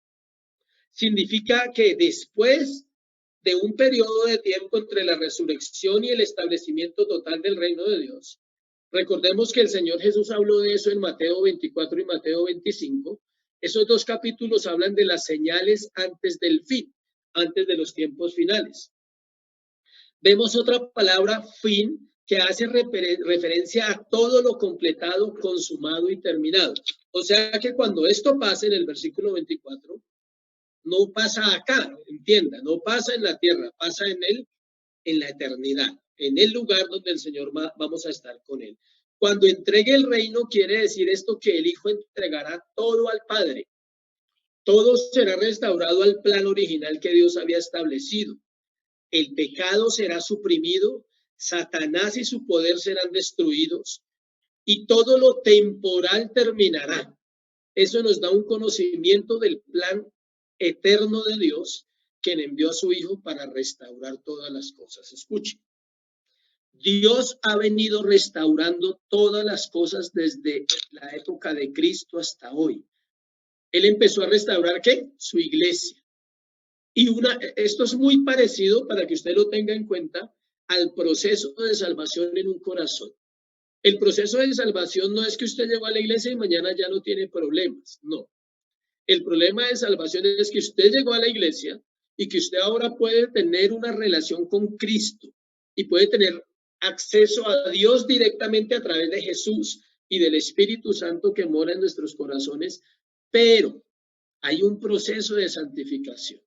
[SPEAKER 1] Significa que después de un periodo de tiempo entre la resurrección y el establecimiento total del reino de Dios, recordemos que el Señor Jesús habló de eso en Mateo 24 y Mateo 25. Esos dos capítulos hablan de las señales antes del fin, antes de los tiempos finales. Vemos otra palabra, fin, que hace referencia a todo lo completado, consumado y terminado. O sea que cuando esto pase en el versículo 24, no pasa acá, entienda, no pasa en la tierra, pasa en la eternidad, en el lugar donde el Señor vamos a estar con él. Cuando entregue el reino, quiere decir esto que el Hijo entregará todo al Padre. Todo será restaurado al plan original que Dios había establecido. El pecado será suprimido, Satanás y su poder serán destruidos y todo lo temporal terminará. Eso nos da un conocimiento del plan eterno de Dios, quien envió a su Hijo para restaurar todas las cosas. Escuche, Dios ha venido restaurando todas las cosas desde la época de Cristo hasta hoy. Él empezó a restaurar, ¿qué? Su iglesia. Y esto es muy parecido, para que usted lo tenga en cuenta, al proceso de salvación en un corazón. El proceso de salvación no es que usted llegó a la iglesia y mañana ya no tiene problemas, no. El problema de salvación es que usted llegó a la iglesia y que usted ahora puede tener una relación con Cristo y puede tener acceso a Dios directamente a través de Jesús y del Espíritu Santo que mora en nuestros corazones, pero hay un proceso de santificación.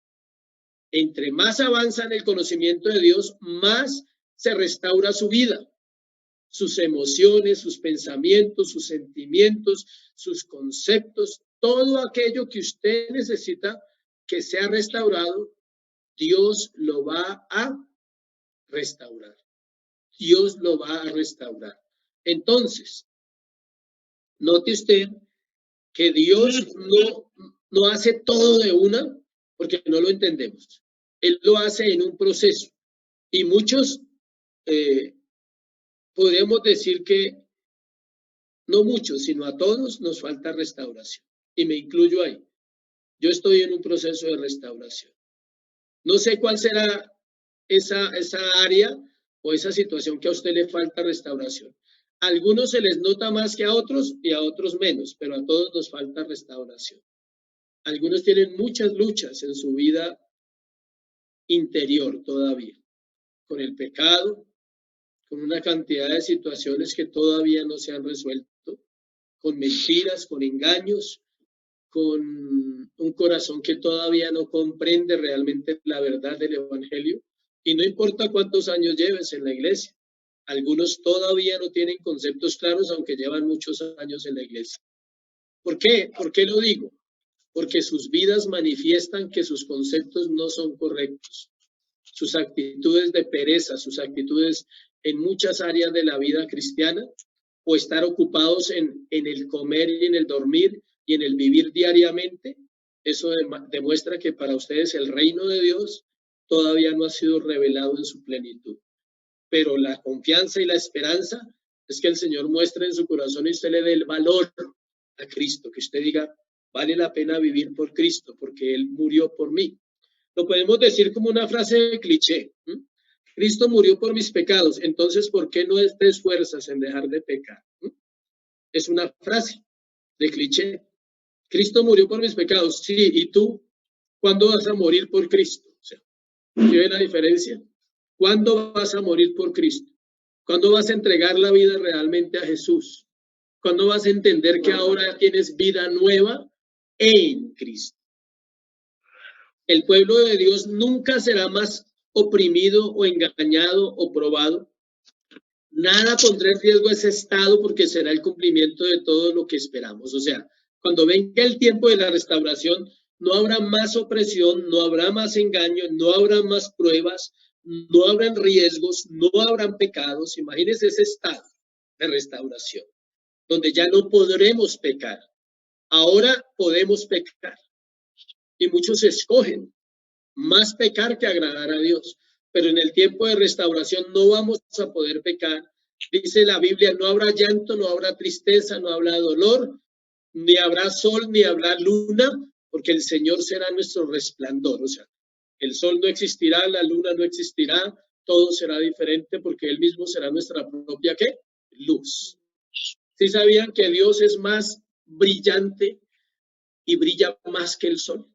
[SPEAKER 1] Entre más avanza en el conocimiento de Dios, más se restaura su vida, sus emociones, sus pensamientos, sus sentimientos, sus conceptos, todo aquello que usted necesita que sea restaurado, Dios lo va a restaurar. Dios lo va a restaurar. Entonces, note usted que Dios no hace todo de una porque no lo entendemos. Él lo hace en un proceso. Y muchos podríamos decir que no muchos, sino a todos nos falta restauración. Y me incluyo ahí. Yo estoy en un proceso de restauración. No sé cuál será esa área o esa situación que a usted le falta restauración. A algunos se les nota más que a otros y a otros menos, pero a todos nos falta restauración. Algunos tienen muchas luchas en su vida interior todavía, con el pecado, con una cantidad de situaciones que todavía no se han resuelto, con mentiras, con engaños, con un corazón que todavía no comprende realmente la verdad del Evangelio. Y no importa cuántos años lleves en la iglesia, algunos todavía no tienen conceptos claros, aunque llevan muchos años en la iglesia. ¿Por qué? ¿Por qué lo digo? Porque sus vidas manifiestan que sus conceptos no son correctos. Sus actitudes de pereza, sus actitudes en muchas áreas de la vida cristiana, o estar ocupados en el comer y en el dormir y en el vivir diariamente. Eso demuestra que para ustedes el reino de Dios todavía no ha sido revelado en su plenitud. Pero la confianza y la esperanza es que el Señor muestre en su corazón y usted le dé el valor a Cristo, que usted diga, vale la pena vivir por Cristo, porque Él murió por mí. Lo podemos decir como una frase de cliché. Cristo murió por mis pecados, entonces, ¿por qué no te esfuerzas en dejar de pecar? Es una frase de cliché. Cristo murió por mis pecados, sí, ¿y tú cuándo vas a morir por Cristo? O sea, ¿sí ve la diferencia? ¿Cuándo vas a morir por Cristo? ¿Cuándo vas a entregar la vida realmente a Jesús? ¿Cuándo vas a entender que ahora tienes vida nueva en Cristo? El pueblo de Dios nunca será más oprimido o engañado o probado. Nada pondrá en riesgo ese estado porque será el cumplimiento de todo lo que esperamos. O sea, cuando venga el tiempo de la restauración, no habrá más opresión, no habrá más engaño, no habrá más pruebas, no habrán riesgos, no habrán pecados. Imagínense ese estado de restauración, donde ya no podremos pecar. Ahora podemos pecar. Y muchos escogen más pecar que agradar a Dios. Pero en el tiempo de restauración no vamos a poder pecar. Dice la Biblia, no habrá llanto, no habrá tristeza, no habrá dolor, ni habrá sol, ni habrá luna, porque el Señor será nuestro resplandor. O sea, el sol no existirá, la luna no existirá, todo será diferente porque Él mismo será nuestra propia, ¿qué? Luz. ¿Sí sabían que Dios es más brillante y brilla más que el sol?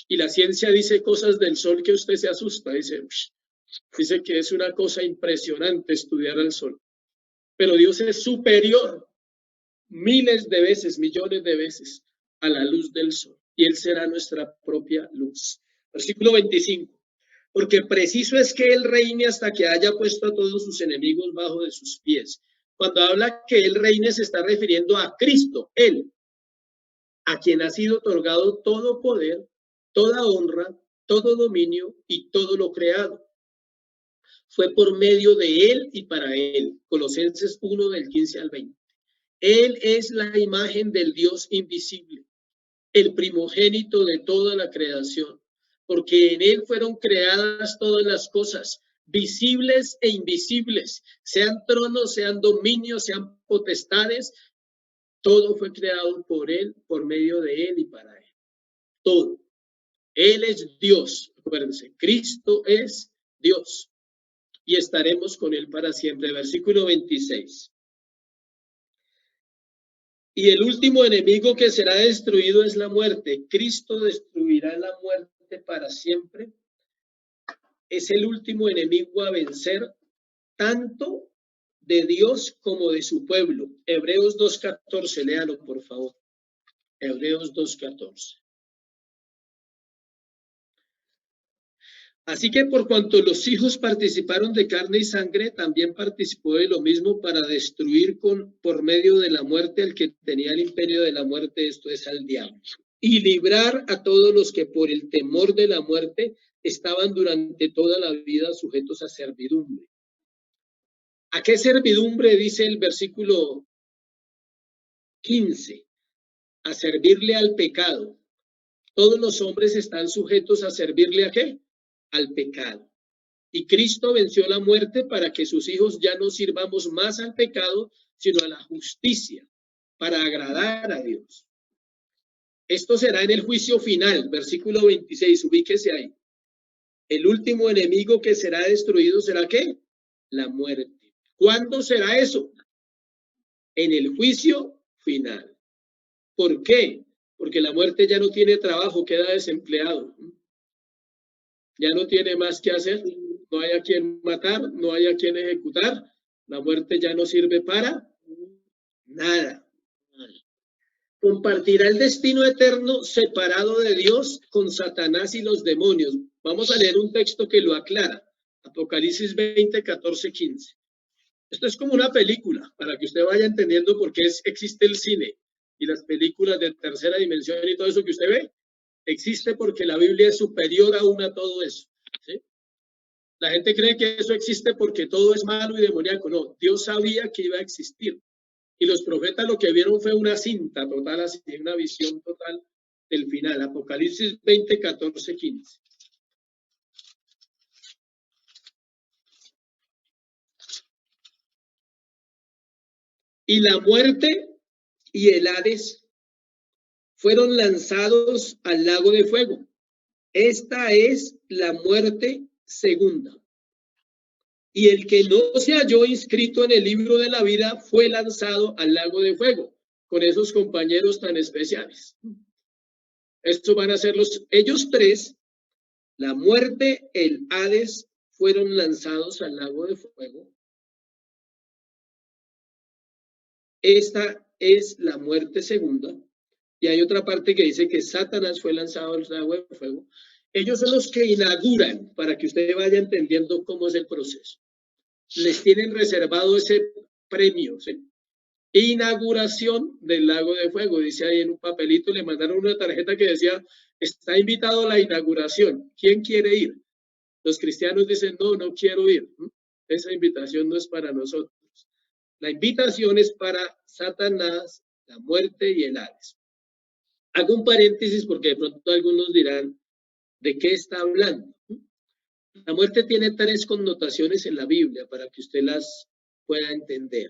[SPEAKER 1] Y la ciencia dice cosas del sol que usted se asusta, dice que es una cosa impresionante estudiar al sol. Pero Dios es superior miles de veces, millones de veces a la luz del sol. Y Él será nuestra propia luz. Versículo 25. Porque preciso es que Él reine hasta que haya puesto a todos sus enemigos bajo de sus pies. Cuando habla que Él reine se está refiriendo a Cristo, Él, a quien ha sido otorgado todo poder, toda honra, todo dominio y todo lo creado. Fue por medio de Él y para Él. Colosenses 1 del 15 al 20. Él es la imagen del Dios invisible, el primogénito de toda la creación, porque en Él fueron creadas todas las cosas, visibles e invisibles, sean tronos, sean dominios, sean potestades, todo fue creado por Él, por medio de Él y para Él. Todo. Él es Dios, acuérdense, Cristo es Dios y estaremos con Él para siempre. Versículo 26. Y el último enemigo que será destruido es la muerte. Cristo destruirá la muerte para siempre. Es el último enemigo a vencer, tanto de Dios como de su pueblo. Hebreos 2:14, léalo por favor. Hebreos 2:14. Así que por cuanto los hijos participaron de carne y sangre, también participó de lo mismo para destruir por medio de la muerte al que tenía el imperio de la muerte, esto es al diablo, y librar a todos los que por el temor de la muerte estaban durante toda la vida sujetos a servidumbre. ¿A qué servidumbre dice el versículo 15? A servirle al pecado. Todos los hombres están sujetos a servirle ¿a qué? Al pecado. Y Cristo venció la muerte para que sus hijos ya no sirvamos más al pecado, sino a la justicia, para agradar a Dios. Esto será en el juicio final, versículo 26, ubíquese ahí. El último enemigo que será destruido será ¿qué? La muerte. ¿Cuándo será eso? En el juicio final. ¿Por qué? Porque la muerte ya no tiene trabajo, queda desempleado. Ya no tiene más que hacer. No hay a quien matar, no hay a quien ejecutar. La muerte ya no sirve para nada. Compartirá el destino eterno separado de Dios con Satanás y los demonios. Vamos a leer un texto que lo aclara. Apocalipsis 20, 14, 15. Esto es como una película, para que usted vaya entendiendo por qué existe el cine y las películas de tercera dimensión y todo eso que usted ve. Existe porque la Biblia es superior aún a todo eso. ¿Sí? La gente cree que eso existe porque todo es malo y demoníaco. No, Dios sabía que iba a existir. Y los profetas lo que vieron fue una cinta total, así, una visión total del final. Apocalipsis 20, 14, 15. Y la muerte y el Hades fueron lanzados al lago de fuego. Esta es la muerte segunda. Y el que no se halló inscrito en el libro de la vida fue lanzado al lago de fuego con esos compañeros tan especiales. Estos van a ser ellos tres, la muerte, el Hades, fueron lanzados al lago de fuego. Esta es la muerte segunda. Y hay otra parte que dice que Satanás fue lanzado al lago de fuego. Ellos son los que inauguran, para que usted vaya entendiendo cómo es el proceso. Les tienen reservado ese premio, ¿sí? Inauguración del lago de fuego, dice ahí en un papelito, le mandaron una tarjeta que decía, está invitado a la inauguración, ¿quién quiere ir? Los cristianos dicen, no, no quiero ir, esa invitación no es para nosotros. La invitación es para Satanás, la muerte y el Hades. Hago un paréntesis porque de pronto algunos dirán, ¿de qué está hablando? La muerte tiene tres connotaciones en la Biblia para que usted las pueda entender.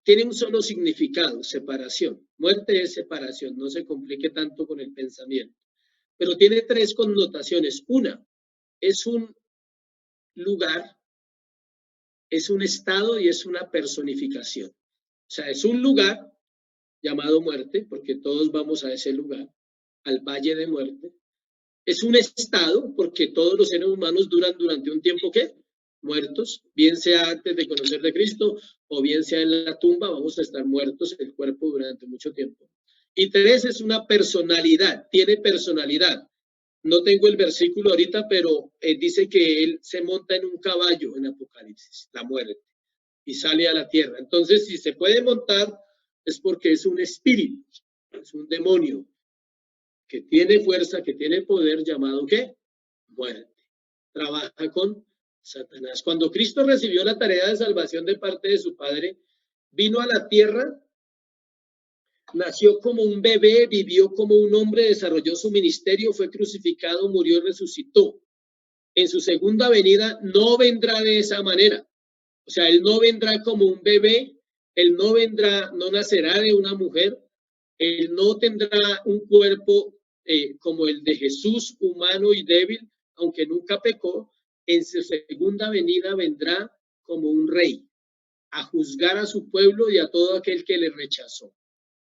[SPEAKER 1] Tiene un solo significado, separación. Muerte es separación, no se complique tanto con el pensamiento. Pero tiene tres connotaciones. Una, es un lugar, es un estado y es una personificación. O sea, es un lugar llamado muerte, porque todos vamos a ese lugar, al valle de muerte. Es un estado, porque todos los seres humanos duran durante un tiempo, ¿qué? Muertos, bien sea antes de conocer de Cristo o bien sea en la tumba, vamos a estar muertos el cuerpo durante mucho tiempo. Y tres, es una personalidad, tiene personalidad. No tengo el versículo ahorita, pero dice que él se monta en un caballo en Apocalipsis, la muerte, y sale a la tierra. Entonces, si se puede montar, es porque es un espíritu, es un demonio que tiene fuerza, que tiene poder, llamado ¿qué? Muerte. Trabaja con Satanás. Cuando Cristo recibió la tarea de salvación de parte de su Padre, vino a la tierra, nació como un bebé, vivió como un hombre, desarrolló su ministerio, fue crucificado, murió y resucitó. En su segunda venida no vendrá de esa manera. O sea, él no vendrá como un bebé, él no vendrá, no nacerá de una mujer, él no tendrá un cuerpo como el de Jesús, humano y débil, aunque nunca pecó. En su segunda venida vendrá como un rey, a juzgar a su pueblo y a todo aquel que le rechazó.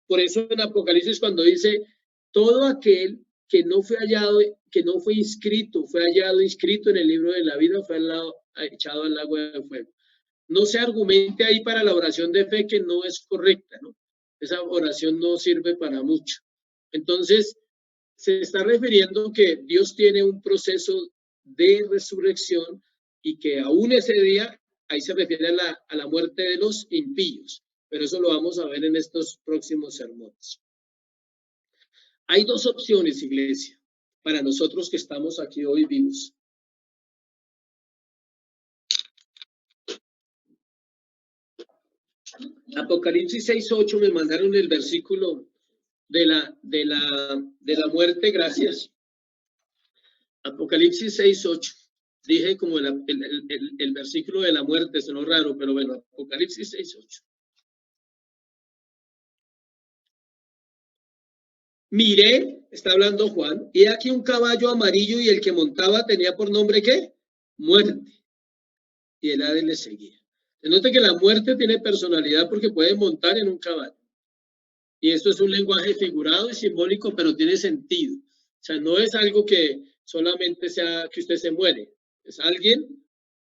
[SPEAKER 1] Por eso en Apocalipsis cuando dice, todo aquel que no fue hallado, que no fue inscrito, fue hallado inscrito en el libro de la vida, fue echado al lago de fuego. No se argumente ahí para la oración de fe que no es correcta, ¿no? Esa oración no sirve para mucho. Entonces, se está refiriendo que Dios tiene un proceso de resurrección y que aún ese día, ahí se refiere a la muerte de los impíos, pero eso lo vamos a ver en estos próximos sermones. Hay dos opciones, iglesia, para nosotros que estamos aquí hoy vivos. Apocalipsis 6:8 me mandaron el versículo de la muerte, gracias. Apocalipsis 6:8. Dije como el versículo de la muerte, sonó raro, pero bueno, Apocalipsis 6:8. Miré, está hablando Juan, y aquí un caballo amarillo y el que montaba tenía por nombre ¿qué? Muerte. Y el Hades le seguía. Se nota que la muerte tiene personalidad porque puede montar en un caballo. Y esto es un lenguaje figurado y simbólico, pero tiene sentido. O sea, no es algo que solamente sea que usted se muere. Es alguien.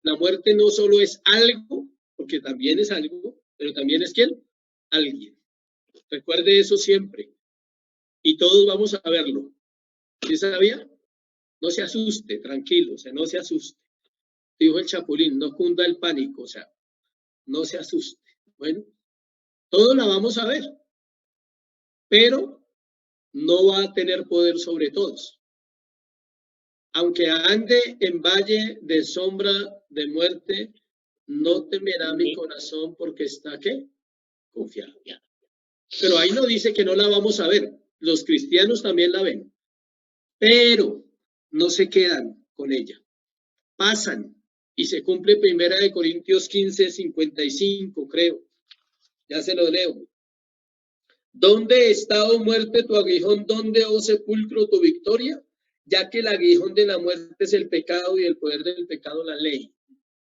[SPEAKER 1] La muerte no solo es algo, porque también es algo, pero también es ¿quién? Alguien. Recuerde eso siempre. Y todos vamos a verlo. ¿Sí sabía? No se asuste, tranquilo, o sea, no se asuste. Dijo el Chapulín, no cunda el pánico, o sea, no se asuste. Bueno, todos la vamos a ver, pero no va a tener poder sobre todos. Aunque ande en valle de sombra de muerte, no temerá mi corazón porque está, ¿qué? Confiado. Pero ahí no dice que no la vamos a ver. Los cristianos también la ven, pero no se quedan con ella. Pasan y se cumple 1 Corintios 15:55, creo. Ya se lo leo. ¿Dónde está, oh muerte, tu aguijón? ¿Dónde, oh sepulcro, tu victoria? Ya que el aguijón de la muerte es el pecado y el poder del pecado la ley.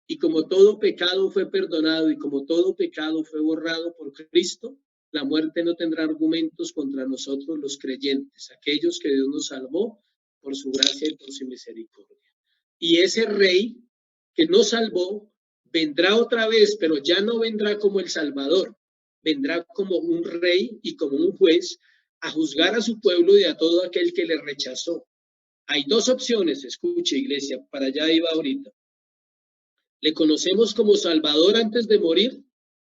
[SPEAKER 1] Y como todo pecado fue perdonado y como todo pecado fue borrado por Cristo, la muerte no tendrá argumentos contra nosotros los creyentes, aquellos que Dios nos salvó por su gracia y por su misericordia. Y ese rey que nos salvó vendrá otra vez, pero ya no vendrá como el Salvador, vendrá como un rey y como un juez a juzgar a su pueblo y a todo aquel que le rechazó. Hay dos opciones, escuche iglesia, para allá iba ahorita. ¿Le conocemos como Salvador antes de morir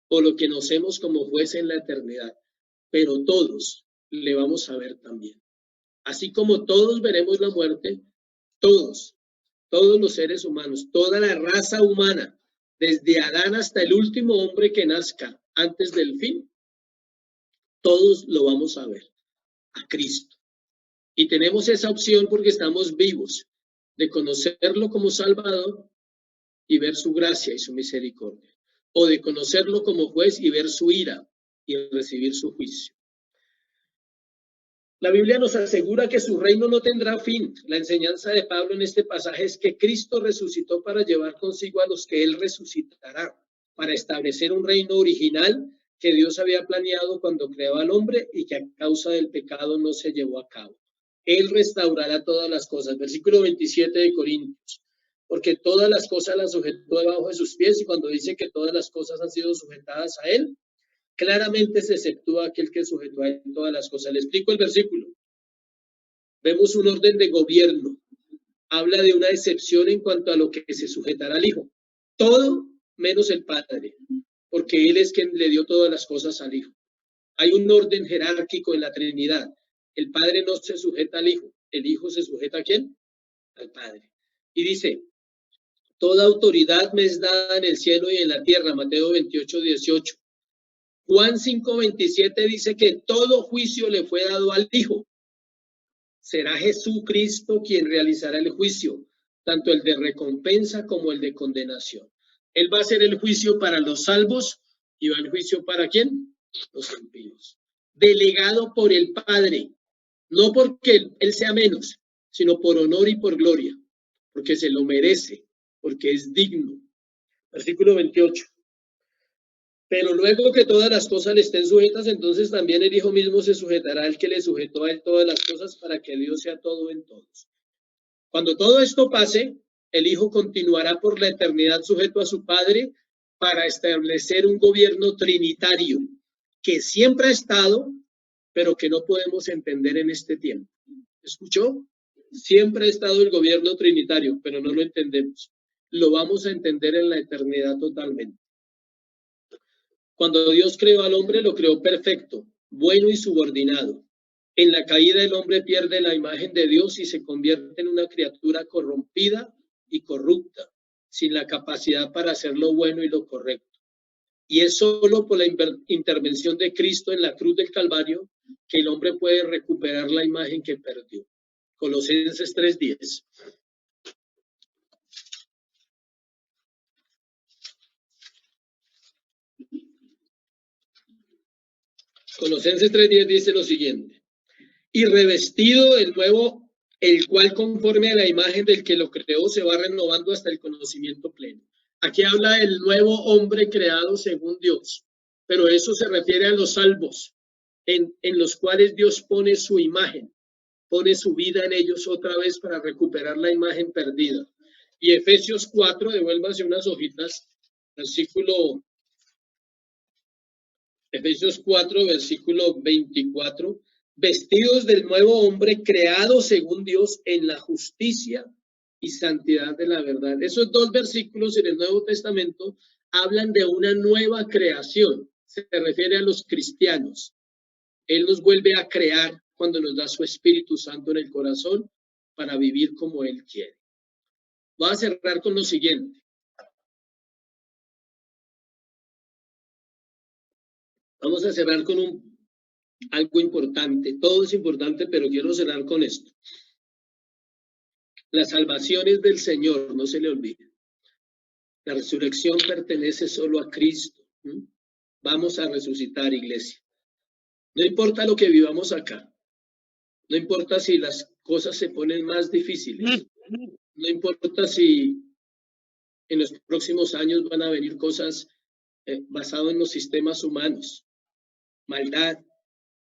[SPEAKER 1] o lo conocemos como juez en la eternidad? Pero todos le vamos a ver también. Así como todos veremos la muerte, todos los seres humanos, toda la raza humana, desde Adán hasta el último hombre que nazca antes del fin, todos lo vamos a ver, a Cristo. Y tenemos esa opción porque estamos vivos, de conocerlo como Salvador y ver su gracia y su misericordia, o de conocerlo como juez y ver su ira y recibir su juicio. La Biblia nos asegura que su reino no tendrá fin. La enseñanza de Pablo en este pasaje es que Cristo resucitó para llevar consigo a los que él resucitará, para establecer un reino original que Dios había planeado cuando creó al hombre y que a causa del pecado no se llevó a cabo. Él restaurará todas las cosas. Versículo 27 de Corintios. Porque todas las cosas las sujetó debajo de sus pies, y cuando dice que todas las cosas han sido sujetadas a él, claramente se exceptúa aquel que sujetó a él todas las cosas. Le explico el versículo. Vemos un orden de gobierno. Habla de una excepción en cuanto a lo que se sujetará al Hijo. Todo menos el Padre, porque Él es quien le dio todas las cosas al Hijo. Hay un orden jerárquico en la Trinidad. El Padre no se sujeta al Hijo. ¿El Hijo se sujeta a quién? Al Padre. Y dice, toda autoridad me es dada en el cielo y en la tierra. Mateo 28:18. Juan 5:27 dice que todo juicio le fue dado al Hijo. Será Jesucristo quien realizará el juicio, tanto el de recompensa como el de condenación. Él va a hacer el juicio para los salvos y va el juicio para ¿quién? Los impíos. Delegado por el Padre, no porque él sea menos, sino por honor y por gloria, porque se lo merece, porque es digno. Versículo 28. Pero luego que todas las cosas le estén sujetas, entonces también el Hijo mismo se sujetará al que le sujetó a él todas las cosas, para que Dios sea todo en todos. Cuando todo esto pase, el Hijo continuará por la eternidad sujeto a su Padre para establecer un gobierno trinitario que siempre ha estado, pero que no podemos entender en este tiempo. ¿Escuchó? Siempre ha estado el gobierno trinitario, pero no lo entendemos. Lo vamos a entender en la eternidad totalmente. Cuando Dios creó al hombre, lo creó perfecto, bueno y subordinado. En la caída el hombre pierde la imagen de Dios y se convierte en una criatura corrompida y corrupta, sin la capacidad para hacer lo bueno y lo correcto. Y es solo por la intervención de Cristo en la cruz del Calvario que el hombre puede recuperar la imagen que perdió. Colosenses 3:10. Colosenses 3:10 dice lo siguiente. Y revestido el nuevo, el cual conforme a la imagen del que lo creó se va renovando hasta el conocimiento pleno. Aquí habla del nuevo hombre creado según Dios, pero eso se refiere a los salvos, en los cuales Dios pone su imagen, pone su vida en ellos otra vez para recuperar la imagen perdida. Y Efesios 4, devuélvase unas hojitas, Efesios 4, versículo 24, vestidos del nuevo hombre creado según Dios en la justicia y santidad de la verdad. Esos dos versículos en el Nuevo Testamento hablan de una nueva creación. Se refiere a los cristianos. Él nos vuelve a crear cuando nos da su Espíritu Santo en el corazón para vivir como Él quiere. Voy a cerrar con lo siguiente. Vamos a cerrar con algo importante. Todo es importante, pero quiero cerrar con esto. La salvación es del Señor, no se le olvide. La resurrección pertenece solo a Cristo. Vamos a resucitar, iglesia. No importa lo que vivamos acá. No importa si las cosas se ponen más difíciles. No importa si en los próximos años van a venir cosas basadas en los sistemas humanos. Maldad,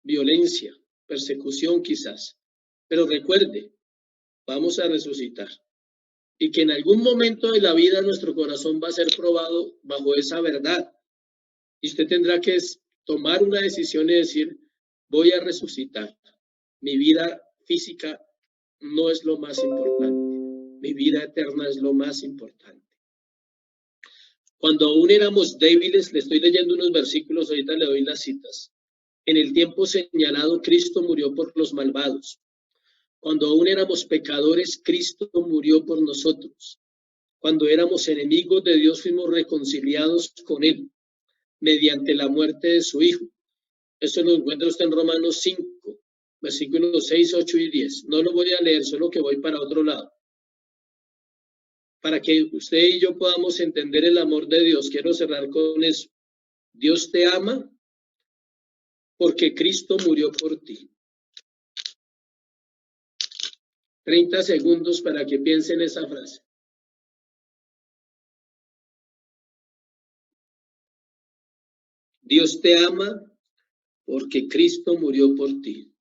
[SPEAKER 1] violencia, persecución quizás. Pero recuerde, vamos a resucitar. Y que en algún momento de la vida nuestro corazón va a ser probado bajo esa verdad. Y usted tendrá que tomar una decisión y decir, voy a resucitar. Mi vida física no es lo más importante. Mi vida eterna es lo más importante. Cuando aún éramos débiles, le estoy leyendo unos versículos, ahorita le doy las citas. En el tiempo señalado, Cristo murió por los malvados. Cuando aún éramos pecadores, Cristo murió por nosotros. Cuando éramos enemigos de Dios, fuimos reconciliados con Él mediante la muerte de su Hijo. Esto lo encuentra usted en Romanos 5, versículos 6, 8 y 10. No lo voy a leer, solo que voy para otro lado. Para que usted y yo podamos entender el amor de Dios, quiero cerrar con eso. Dios te ama porque Cristo murió por ti. 30 segundos para que piensen esa frase. Dios te ama porque Cristo murió por ti.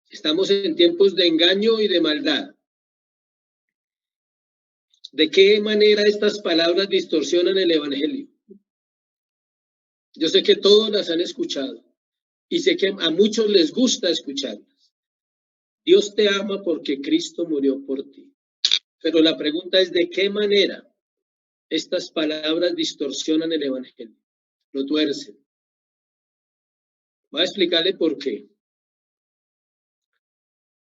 [SPEAKER 1] Estamos en tiempos de engaño y de maldad. ¿De qué manera estas palabras distorsionan el evangelio? Yo sé que todos las han escuchado y sé que a muchos les gusta escucharlas. Dios te ama porque Cristo murió por ti. Pero la pregunta es, ¿de qué manera estas palabras distorsionan el evangelio? Lo tuercen. Voy a explicarle por qué.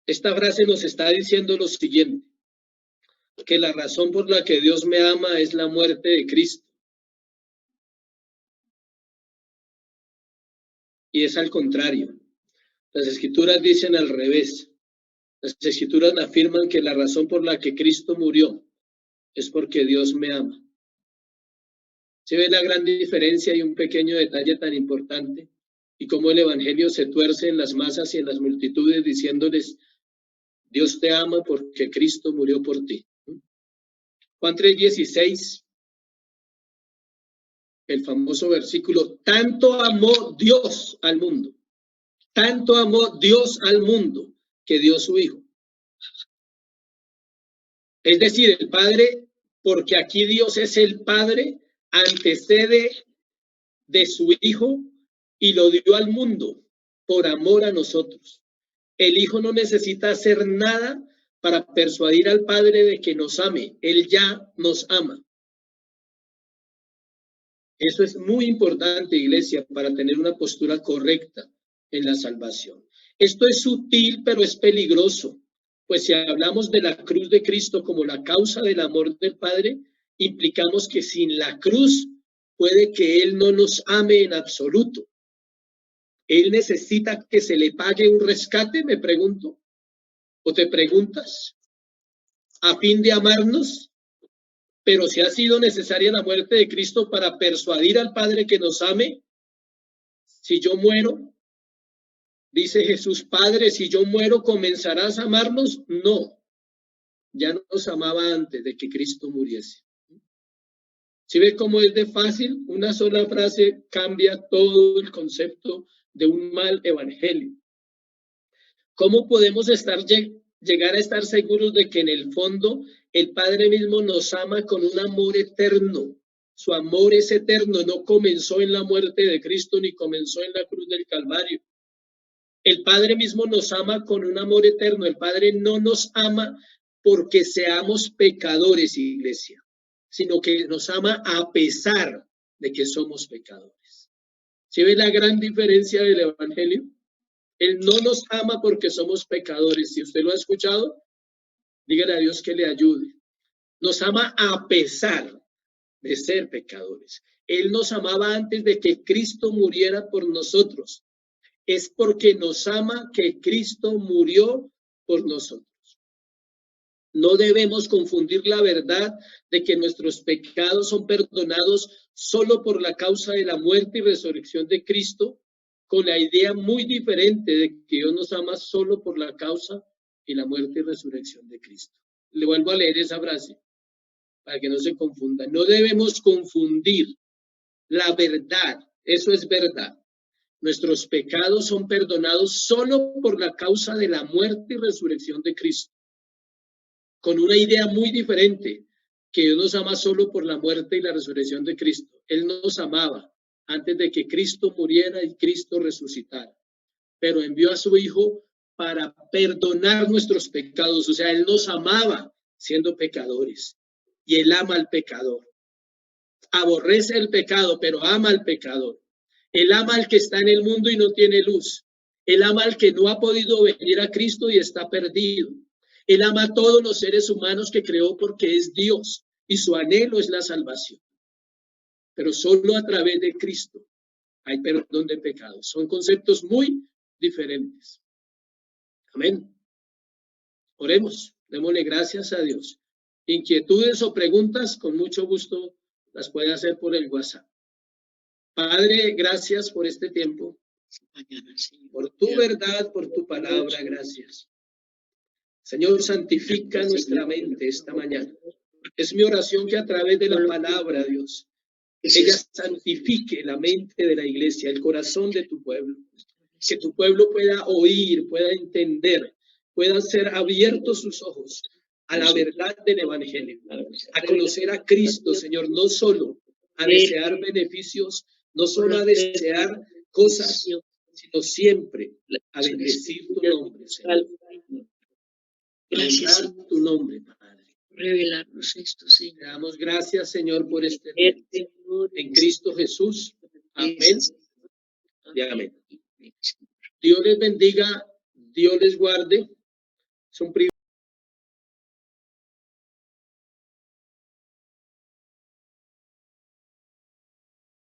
[SPEAKER 1] Esta frase nos está diciendo lo siguiente, que la razón por la que Dios me ama es la muerte de Cristo. Y es al contrario. Las escrituras dicen al revés. Las escrituras afirman que la razón por la que Cristo murió es porque Dios me ama. ¿Se ve la gran diferencia y un pequeño detalle tan importante? Y cómo el evangelio se tuerce en las masas y en las multitudes diciéndoles, Dios te ama porque Cristo murió por ti. Juan 3:16, el famoso versículo, tanto amó Dios al mundo, tanto amó Dios al mundo que dio su Hijo. Es decir, el Padre, porque aquí Dios es el Padre, antecede de su Hijo y lo dio al mundo por amor a nosotros. El Hijo no necesita hacer nada para persuadir al Padre de que nos ame. Él ya nos ama. Eso es muy importante, iglesia, para tener una postura correcta en la salvación. Esto es sutil, pero es peligroso, pues si hablamos de la cruz de Cristo como la causa del amor del Padre, implicamos que sin la cruz puede que Él no nos ame en absoluto. ¿Él necesita que se le pague un rescate, me pregunto? ¿O te preguntas? ¿A fin de amarnos? Pero si ha sido necesaria la muerte de Cristo para persuadir al Padre que nos ame, si yo muero, dice Jesús, Padre, si yo muero, ¿comenzarás a amarnos? No, ya nos amaba antes de que Cristo muriese. ¿Sí ve cómo es de fácil? Una sola frase cambia todo el concepto de un mal evangelio. ¿Cómo podemos llegar a estar seguros de que en el fondo el Padre mismo nos ama con un amor eterno? Su amor es eterno, no comenzó en la muerte de Cristo ni comenzó en la cruz del Calvario. El Padre mismo nos ama con un amor eterno. El Padre no nos ama porque seamos pecadores, iglesia, sino que nos ama a pesar de que somos pecadores. ¿Sí ve la gran diferencia del evangelio? Él no nos ama porque somos pecadores. Si usted lo ha escuchado, dígale a Dios que le ayude. Nos ama a pesar de ser pecadores. Él nos amaba antes de que Cristo muriera por nosotros. Es porque nos ama que Cristo murió por nosotros. No debemos confundir la verdad de que nuestros pecados son perdonados solo por la causa de la muerte y resurrección de Cristo, con la idea muy diferente de que Dios nos ama solo por la causa y la muerte y resurrección de Cristo. Le vuelvo a leer esa frase para que no se confunda. No debemos confundir la verdad, eso es verdad. Nuestros pecados son perdonados solo por la causa de la muerte y resurrección de Cristo, con una idea muy diferente, que Dios nos ama solo por la muerte y la resurrección de Cristo. Él nos amaba antes de que Cristo muriera y Cristo resucitara, pero envió a su Hijo para perdonar nuestros pecados. O sea, Él nos amaba siendo pecadores y Él ama al pecador. Aborrece el pecado, pero ama al pecador. Él ama al que está en el mundo y no tiene luz. Él ama al que no ha podido venir a Cristo y está perdido. Él ama a todos los seres humanos que creó porque es Dios y su anhelo es la salvación. Pero solo a través de Cristo hay perdón de pecados. Son conceptos muy diferentes. Amén. Oremos, démosle gracias a Dios. Inquietudes o preguntas, con mucho gusto las puede hacer por el WhatsApp. Padre, gracias por este tiempo, por tu verdad, por tu palabra, gracias. Señor, santifica nuestra mente esta mañana. Es mi oración que a través de la palabra, Dios, ella santifique la mente de la iglesia, el corazón de tu pueblo. Que tu pueblo pueda oír, pueda entender, puedan ser abiertos sus ojos a la verdad del Evangelio, a conocer a Cristo, Señor, no solo a desear beneficios, no solo a desear cosas, sino siempre a bendecir tu nombre, Señor.
[SPEAKER 2] Gracias,
[SPEAKER 1] Tu nombre, Padre.
[SPEAKER 2] Revelarnos esto, Señor.
[SPEAKER 1] Te damos gracias, Señor, por este tiempo. En Cristo Jesús. Amén. Y amén. Dios les bendiga, Dios les guarde. Es un privilegio.